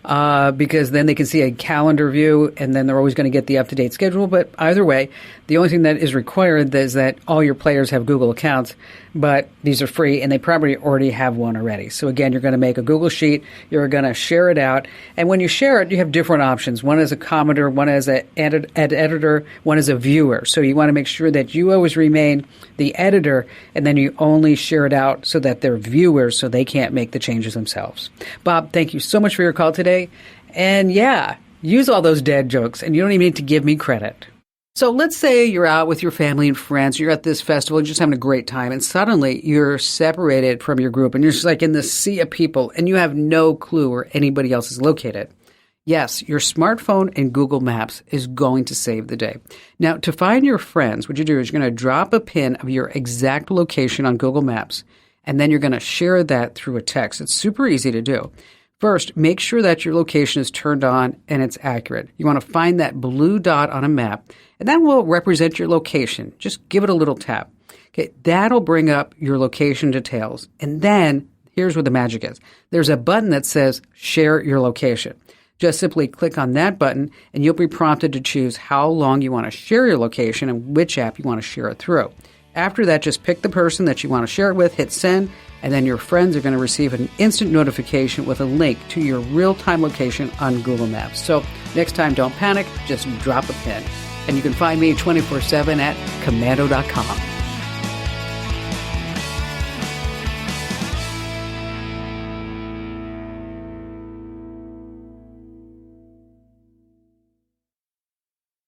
because then they can see a calendar view and then they're always going to get the up-to-date schedule. But either way, the only thing that is required is that all your players have Google accounts, but these are free and they probably already have one already. So again, you're going to make a Google Sheet, you're going to share it out, and when you share it, you have different options. One is a commenter, one is an editor, one is a viewer. So you want to make sure that you always remain the editor and then you only share it out so that they're viewers so they can't make the changes themselves. Bob, thank you so much for your call today. And yeah, use all those dad jokes and you don't even need to give me credit. So let's say you're out with your family and friends, you're at this festival, you're just having a great time, and suddenly you're separated from your group and you're just like in this sea of people and you have no clue where anybody else is located. Yes, your smartphone and Google Maps is going to save the day. Now, to find your friends, what you do is you're going to drop a pin of your exact location on Google Maps, and then you're going to share that through a text. It's super easy to do. First, make sure that your location is turned on and it's accurate. You want to find that blue dot on a map, and that will represent your location. Just give it a little tap. Okay, that'll bring up your location details. And then, here's where the magic is. There's a button that says Share Your Location. Just simply click on that button, and you'll be prompted to choose how long you want to share your location and which app you want to share it through. After that, just pick the person that you want to share it with, hit send, and then your friends are going to receive an instant notification with a link to your real-time location on Google Maps. So next time, don't panic, just drop a pin. And you can find me 24/7 at commando.com.